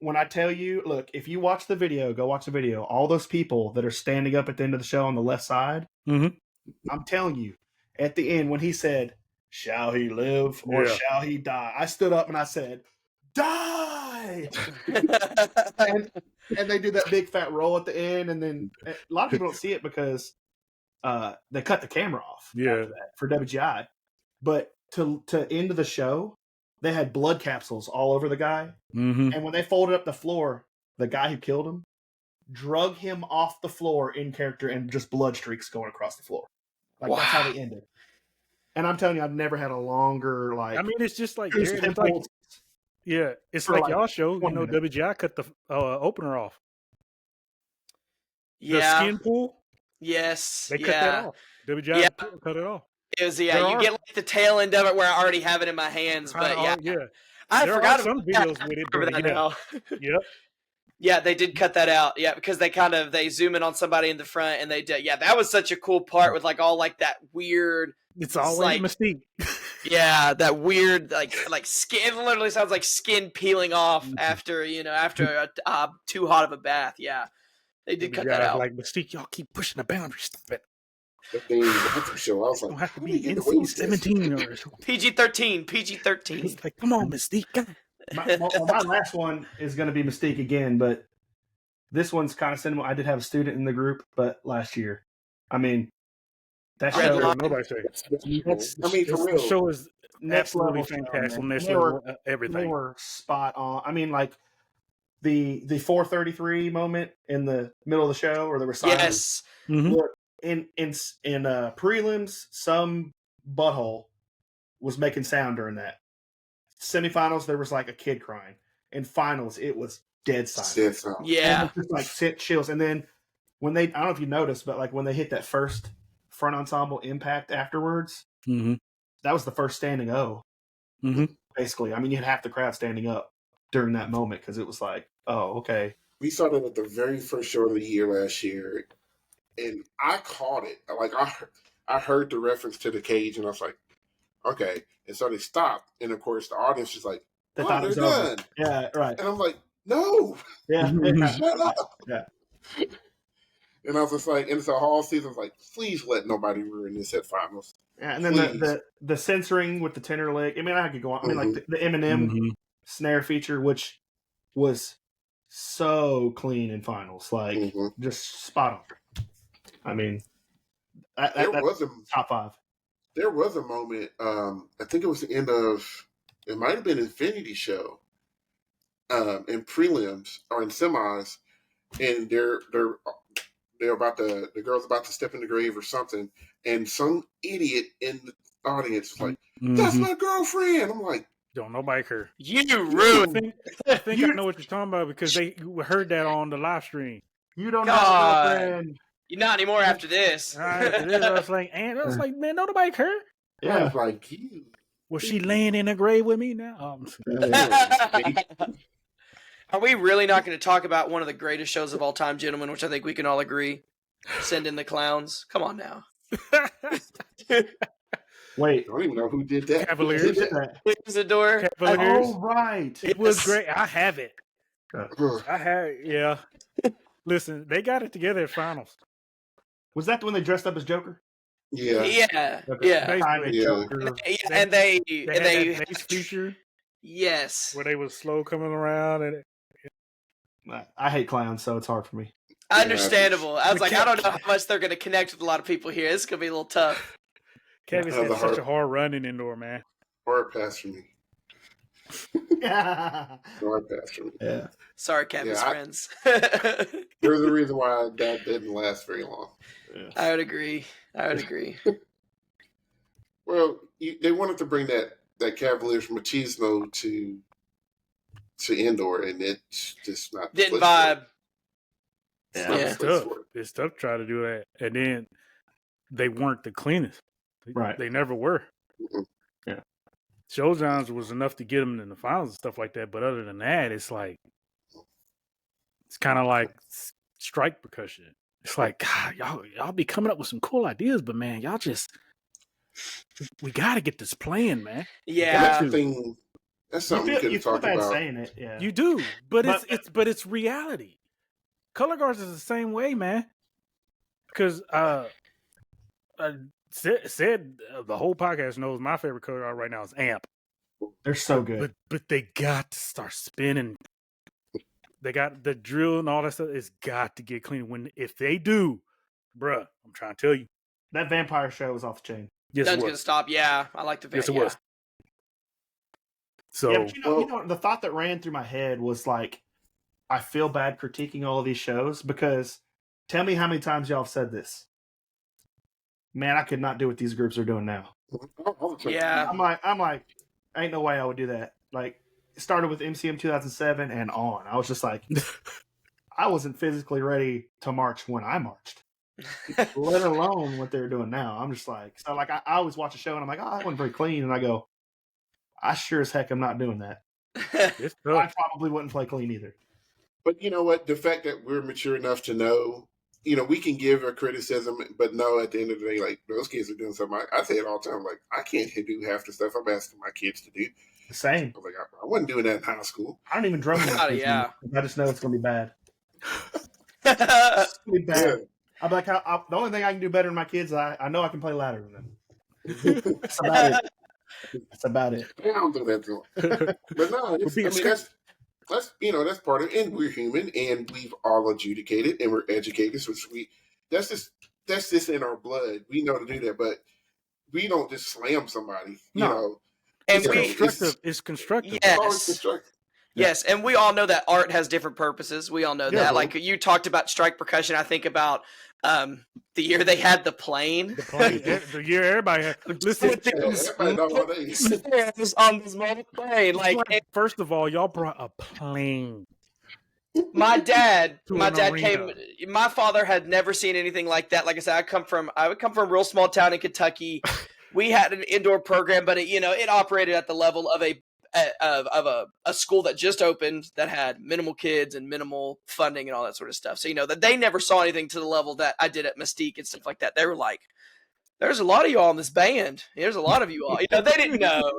When I tell you, look, if you watch the video, go watch the video. All those people that are standing up at the end of the show on the left side, Mhm. I'm telling you, at the end when he said, "Shall he live or Yeah. shall he die?" I stood up and I said, "Die!" and they do that big fat roll at the end, and then a lot of people don't see it because they cut the camera off. Yeah. after that for WGI, but to end the show, they had blood capsules all over the guy. Mm-hmm. And when they folded up the floor, the guy who killed him drug him off the floor in character and just blood streaks going across the floor. Like that's how they ended. And I'm telling you, I've never had a longer like. I mean, it's just like, goose Jared, it's like pimples. yeah, it's for like like y'all show. You 20 know, minutes. WGI cut the opener off. The Yeah. skin pool, Yes. they cut Yeah. that off. WGI Yeah. cut it off. It was There you are- get like the tail end of it where I already have it in my hands, but yeah. yeah. I There forgot are some about that. videos with it, I remember but that yeah. now. Yep. Yeah, they did cut that out. Yeah, because they zoom in on somebody in the front and they did. Yeah, that was such a cool part with like all like that weird. It's always like- mystique. Yeah, that weird like skin. It literally sounds like skin peeling off after too hot of a bath. Yeah, they did cut that WGI 's out. like, Mystique, y'all keep pushing the boundaries. Stop it. That thing was a hunter show. I was It's like, gonna have to how be do you get away with this? NC-17 or something. PG-13. PG-13. It's like, come on, Mystique. Come on. My last one is going to be Mystique again, but this one's kind of sentimental. I did have a student in the group, but last year, I mean, that Red show Line. Nobody say. I mean, for The real. show is next absolutely level show, fantastic. man. Next They level, were- everything. They were spot on. I mean, like the 433 moment in the middle of the show, where there was silence. Yes. Mhm. Look, in prelims, some butthole was making sound during that. Semifinals, there was like a kid crying. In finals, it was dead silent. Dead sound. Yeah. And it's just like sit chills. And then when they, I don't know if you noticed, but like when they hit that first front ensemble impact afterwards, Mhm. that was the first standing O. Mhm. Basically, I mean, you had half the crowd standing up during that moment because it was like, oh, okay. We saw that at the very first show of the year last year, and I caught it. Like I heard the reference to the cage, and I was like, okay. And so they stopped, and of course the audience was like, They oh, thought it they're was over. done. Yeah, right. And I'm like, no, Yeah, shut up. Yeah. And I was just like, and so all season I was like, please let nobody ruin this at finals. Yeah, and then Please. the censoring with the tenor lick. I mean, I could go on. I mean, like the Eminem Mhm. snare feature, which was so clean in finals, like Mhm. just spot on. I mean, that's There was a top five. there was a moment. I think it was the end of. It might have been Infinity Show. In prelims or in semis, and they're about to the girl's about to step in the grave or something, and some idiot in the audience was like, "That's Mhm. my girlfriend." I'm like, Don't nobody care. You I ruined. think I know what you're talking about because they heard that on the live stream. You don't God. know, girlfriend. You're not anymore after this. I was like, man, don't nobody care. I Yeah, was like, you. Was she laying in a grave with me now? Are we really not going to talk about one of the greatest shows of all time, gentlemen, which I think we can all agree? Send in the clowns. Come on now. wait. I don't even know who did that. Cavaliers. Who did that? Isadore. Cavaliers. Oh, right. It was great. I have it. Ugh. I had yeah. Listen, they got it together at finals. Was that when they dressed up as Joker? Yeah. Yeah. Okay. Yeah. Basically, Yeah. Joker. And they they had that bass feature yes. where they was slow coming around and I hate clowns, so it's hard for me. Understandable. I was The like, I don't know how much they're going to connect with a lot of people here. It's going to be a little tough. Kevin Yeah, had the such heart. a hard run in indoor, man. Hard pass for me. Yeah. Hard pass for me. Yeah. Sorry, campus Yeah, friends. There's a reason why that didn't last very long. I would agree. Well, they wanted to bring that Cavaliers machismo to indoor, and it's just not the Didn't place for it. vibe. It's not the Yeah. place for it. It's tough to try to do that. And then they weren't the cleanest. Right. They never were. Mm-mm. Yeah. Showdowns was enough to get them in the finals and stuff like that. But other than that, it's like, it's kind of like strike percussion. It's like, God, y'all be coming up with some cool ideas, but man, y'all just, we got to get this playing, man. Yeah. That's the thing. That's something we could You have feel talked bad about. saying it. Yeah. You do, but But- it's reality. Color guards is the same way, man. Because said the whole podcast knows my favorite color guard right now is Amp. They're so good. But they got to start spinning. They got the drill and all that stuff. It's got to get clean. If they do, bruh, I'm trying to tell you. That vampire show was off the chain. Yes, That's it gonna was. stop. Yeah, I like the Yes, it yeah. was. So Yeah, but you know, the thought that ran through my head was like, I feel bad critiquing all of these shows because tell me how many times y'all have said this. Man, I could not do what these groups are doing now. All the time. Yeah. I'm like, ain't no way I would do that. Like, it started with MCM 2007 and on. I was just like, I wasn't physically ready to march when I marched, let alone what they're doing now. I'm just like, so like I always watch a show and I'm like, oh, that wasn't very clean, and I go, I sure as heck am not doing that. it's I tough. probably wouldn't play clean either. But you know what? The fact that we're mature enough to know, we can give a criticism, but no, at the end of the day, like, those kids are doing something. I say it all the time. Like, I can't do half the stuff I'm asking my kids to do. Same. I was like, I wasn't doing that in high school. I don't even drum with my kids Yeah. anymore. I just know it's gonna be bad. It's gonna be bad. Yeah. I'm like, the only thing I can do better than my kids, I know I can play louder than them. That's about it. That's about it. I don't do that to them. But no, We're being that's part of it. And we're human, and we've all adjudicated, and we're educated, which that's just in our blood. We know to do that, but we don't just slam somebody. No. And It's we Constructive. It's constructive. It's always yes. constructive. Yes, and we all know that art has different purposes. We all know Yeah, that. bro. Like you talked about strike percussion, I think about the year they had the plane. The plane, the year everybody had. Listen, With these everybody nowadays. stairs on this mobile plane. Like first of all, y'all brought a plane. my dad To my an dad arena. came, my father had never seen anything like that. Like I said, I would come from a real small town in Kentucky. We had an indoor program, but it operated at the level of a school that just opened that had minimal kids and minimal funding and all that sort of stuff. So that they never saw anything to the level that I did at Mystique and stuff like that. They were like, there's a lot of you all in this band. There's a lot of you all. They didn't know.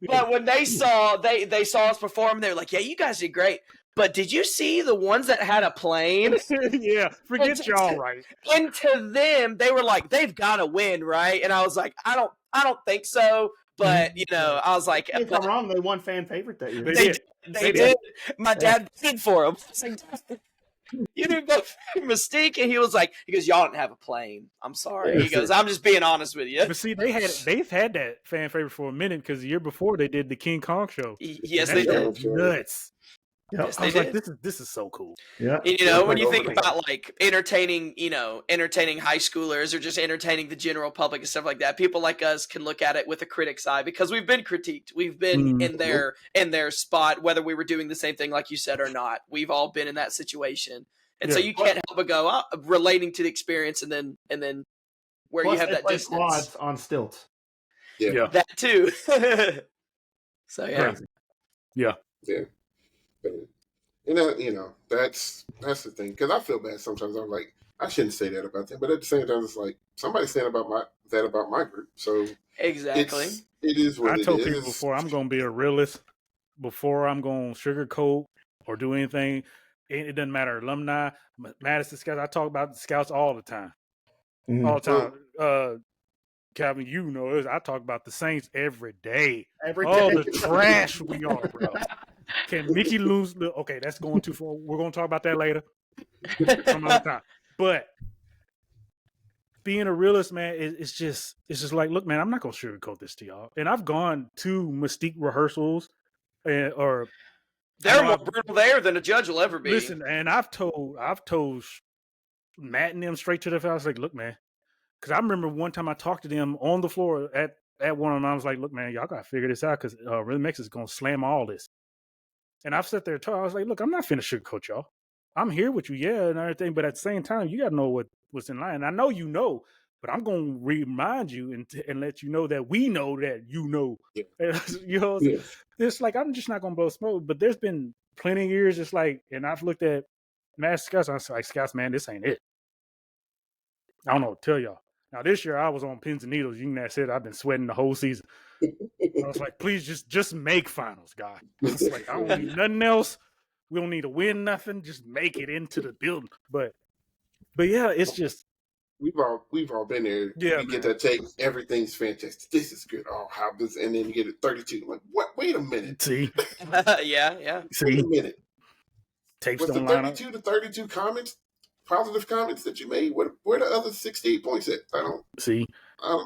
But when they saw us perform, they were like, yeah, you guys did great. But did you see the ones that had a plane? Yeah, forget y'all, right? And to them, they were like, they've got to win, right? And I was like, I don't think so. But I was like, If I'm wrong, they won fan favorite that year. They did. They did. My dad did for him. I was like, you didn't go for Mystique, and he goes, y'all didn't have a plane. I'm sorry. He goes, I'm just being honest with you. But see, they've had that fan favorite for a minute because the year before they did the King Kong show. Yes, And they that did. was nuts. Yep. Yes, I they was like, did. this is so cool. Yeah. And, when you think about like entertaining high schoolers or just entertaining the general public and stuff like that, people like us can look at it with a critic's eye because we've been critiqued. We've been in their spot, whether we were doing the same thing like you said or not. We've all been in that situation, and so you can't help but go relating to the experience, and then where Plus, you have they that play distance. quads on stilts. Yeah. That too. So yeah. Yeah. And that's the thing, because I feel bad sometimes. I'm like, I shouldn't say that about them, but at the same time, it's like somebody's saying about my group. So Exactly. it is what I it is. told people before, I'm going to be a realist. Before I'm going to sugarcoat or do anything, it doesn't matter. Alumni, Madison Scouts, I talk about the Scouts all the time. Mhm. All the time. Calvin, I talk about the Saints every day. Every Oh, day. the trash we are, bro. Can Mickey lose? Okay, that's going too far. We're going to talk about that later. Some other time. But being a realist, man, it's just like, look, man, I'm not gonna sugarcoat this to y'all. And I've gone to Mystique rehearsals, or They're more brutal there than a judge will ever be. Listen, and I've told Matt and them straight to the face. I was like, look, man, because I remember one time I talked to them on the floor at one of them. I was like, look, man, y'all gotta figure this out because Rhythm X is gonna slam all this. And I've sat there and talked. I was like, look, I'm not finna sugarcoat y'all. I'm here with you, yeah, and everything. But at the same time, you gotta know what's in line. And I know you know, but I'm gonna remind you and let you know that we know that you know. Yeah. You know, it's like I'm just not gonna blow smoke. But there's been plenty of years, just like, and I've looked at Master Scouts. I was like, Scouts, man, this ain't it. I don't know what to tell y'all. Now this year I was on pins and needles. You know, said I've been sweating the whole season. I was like, please just make finals, God. It's like I don't need nothing else. We don't need to win nothing. Just make it into the building. But yeah, it's just we've all been there. Yeah, you get that tape. Everything's fantastic. This is good. Oh, how this? And then you get it 32. Like, what? Wait a minute. See, yeah. See, wait a minute. Tapes Was the don't line up. 32 to 32 comments, positive comments that you made? Where the other 68 points at? I don't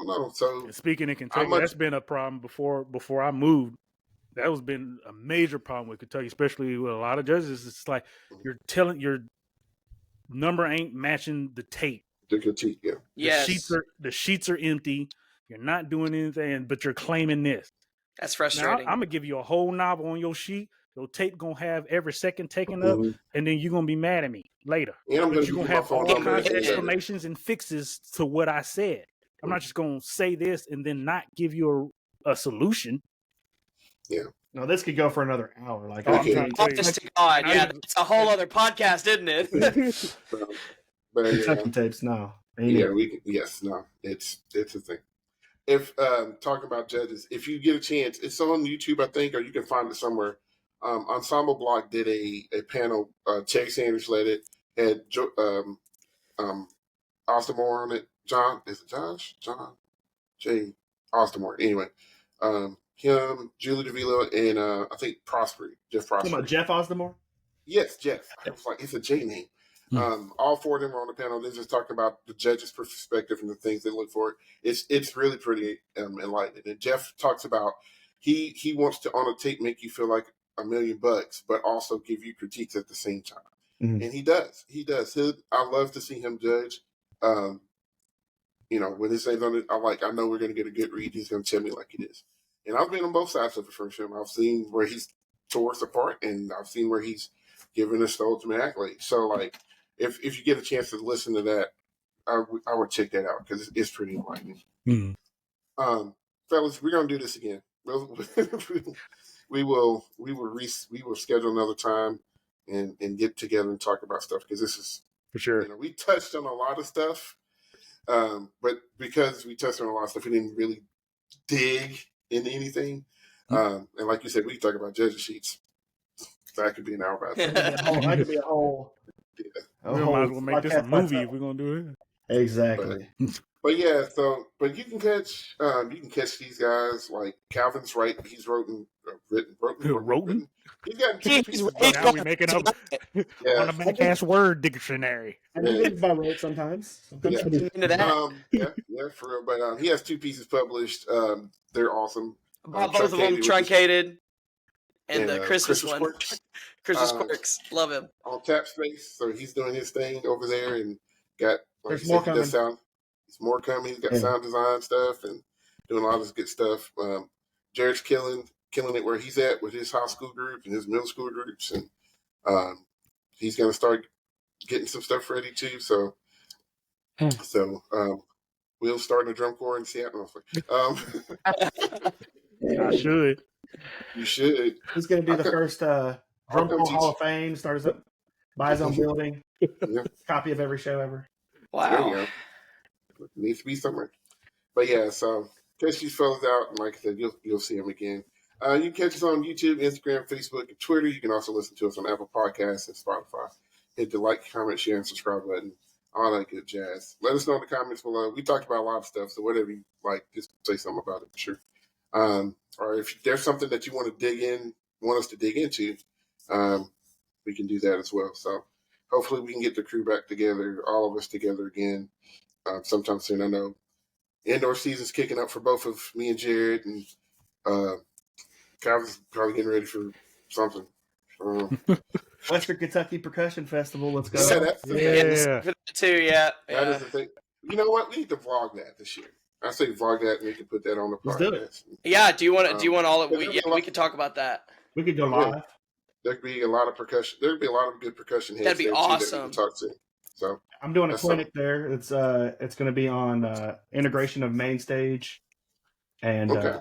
know. So And speaking in Kentucky, that's been a problem before I moved. That was been a major problem with Kentucky, especially with a lot of judges. It's like you're telling your number ain't matching the tape. The critique, yeah. Yes. The sheets are empty. You're not doing anything, but you're claiming this. That's frustrating. Now, I'm gonna give you a whole novel on your sheet. Your tape gonna have every second taken up, and then you're gonna be mad at me later. And I'm but you're gonna have all kinds of and explanations and fixes to what I said. I'm not just gonna say this and then not give you a solution. Yeah. No, this could go for another hour. Like, I'm trying to tell you. Honest to God, yeah, it's a whole other podcast, isn't it? But Kentucky tapes, no. Yeah, it's a thing. If talking about judges, if you get a chance, it's on YouTube, I think, or you can find it somewhere. Ensemble Block did a panel. Chase Sanders led it. Had Ostamore on it. John Jay Ostamore. Anyway, him, Julie DeVilo, and I think Jeff Prospery. Talking about Jeff Ostamore? Yes, Jeff. I was like, it's a J name. All four of them were on the panel. They're just talking about the judges' perspective and the things they look for. It's really pretty enlightening. And Jeff talks about he wants to on a tape make you feel like $1 million, but also give you critiques at the same time. Mm-hmm. And he does. I love to see him judge. When his name's on it, I know we're going to get a good read. He's going to tell me like it is. And I've been on both sides of it for him. I've seen where he's tore us apart, and I've seen where he's given us the ultimate accolade. So, like, if you get a chance to listen to that, I would check that out because it's pretty enlightening. Mm-hmm. Fellas, we're going to do this again. We will schedule another time and get together and talk about stuff because this is for sure. We touched on a lot of stuff. But because we touched on a lot of stuff, we didn't really dig into anything. And like you said, we can talk about judges sheets. That could be an hour about that. That could be a whole. Yeah. We might as well make this a movie if we're gonna do it. Exactly. But yeah, but you can catch these guys like Calvin's right. He's written. He's got two pieces. Now we're making up on the back-ass word dictionary. And he lives by rote sometimes. Yeah. Into that. Yeah, for real. But he has 2 pieces published. They're awesome. Both of them truncated. And the Christmas one. Quirks. Christmas Quirks. Love him. On Tap Space. So he's doing his thing over there and got There's more coming. There's more coming. He's got sound design stuff and doing a lot of this good stuff. Jared's killing it where he's at with his high school group and his middle school groups, and he's gonna start getting some stuff ready too. So we'll start in the drum corps in Seattle. I should. You should. He's gonna do the first drum corps Hall of Fame. Starts up, buy his own building. Yeah. Copy of every show ever. Wow. It needs to be somewhere. But yeah, so catch these fellas out, and like I said, you'll see them again. You can catch us on YouTube, Instagram, Facebook, and Twitter. You can also listen to us on Apple Podcasts and Spotify. Hit the like, comment, share, and subscribe button. All that good jazz. Let us know in the comments below. We talked about a lot of stuff, so whatever you like, just say something about it for sure. Or if there's something that you want us to dig into, we can do that as well. So hopefully we can get the crew back together, all of us together again, sometime soon. I know indoor season's kicking up for both of me and Jarod, and Calvin's probably getting ready for something. Western Kentucky Percussion Festival. Let's go. Yeah, that's the thing. Yeah. For that too, yeah. That is the thing. You know what? We need to vlog that this year. I say vlog that, and we can put that on the Let's do podcast. Yeah, do you want all of there's a lot- we can talk about that. We could go live. There could be a lot of percussion. There could be a lot of good percussion heads. That'd be there, too, that we awesome. can talk to. So I'm doing a That's clinic there. It's going to be on integration of main stage and Okay.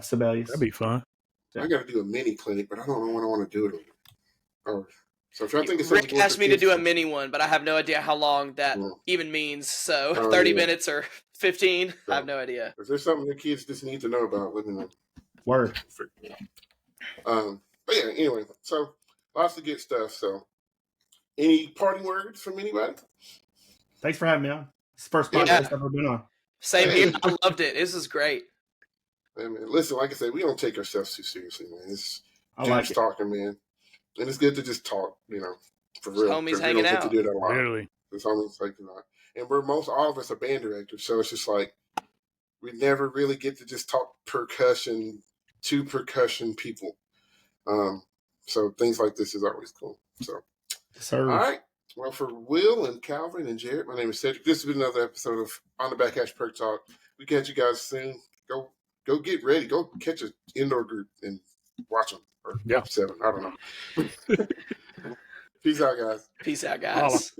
Sibelius. That'd be fun. I got to do a mini clinic, but I don't know when I want to do it. Oh, so if I think it's Rick something asked for me to kids do a mini one, but I have no idea how long that Yeah. even means. So Oh, 30 yeah. minutes or 15, Yeah. I have no idea. If there's something the kids just need to know about, let me know. Word. But yeah, anyway, so lots of good stuff. So, any parting words from anybody? Thanks for having me on. It's the first Yeah. podcast I've ever been on. Same here. I loved it. This is great. Hey, man, listen, like I said, we don't take ourselves too seriously, man. It's I like dudes it. talking, man, and it's good to just talk, for real. homies 'cause we hanging don't get out. to do that a lot. Literally. It's almost like and we're all of us are band directors, so it's just like we never really get to just talk percussion to percussion people. So things like this is always cool. So Sir. all right. Well, for Will and Calvin and Jarod, my name is Cedric. This has been another episode of On the Backhash Perc Talk. We catch you guys soon. Go get ready. Go catch an indoor group and watch them. Or Yeah. 7. I don't know. Peace out, guys. Peace out, Holla. guys.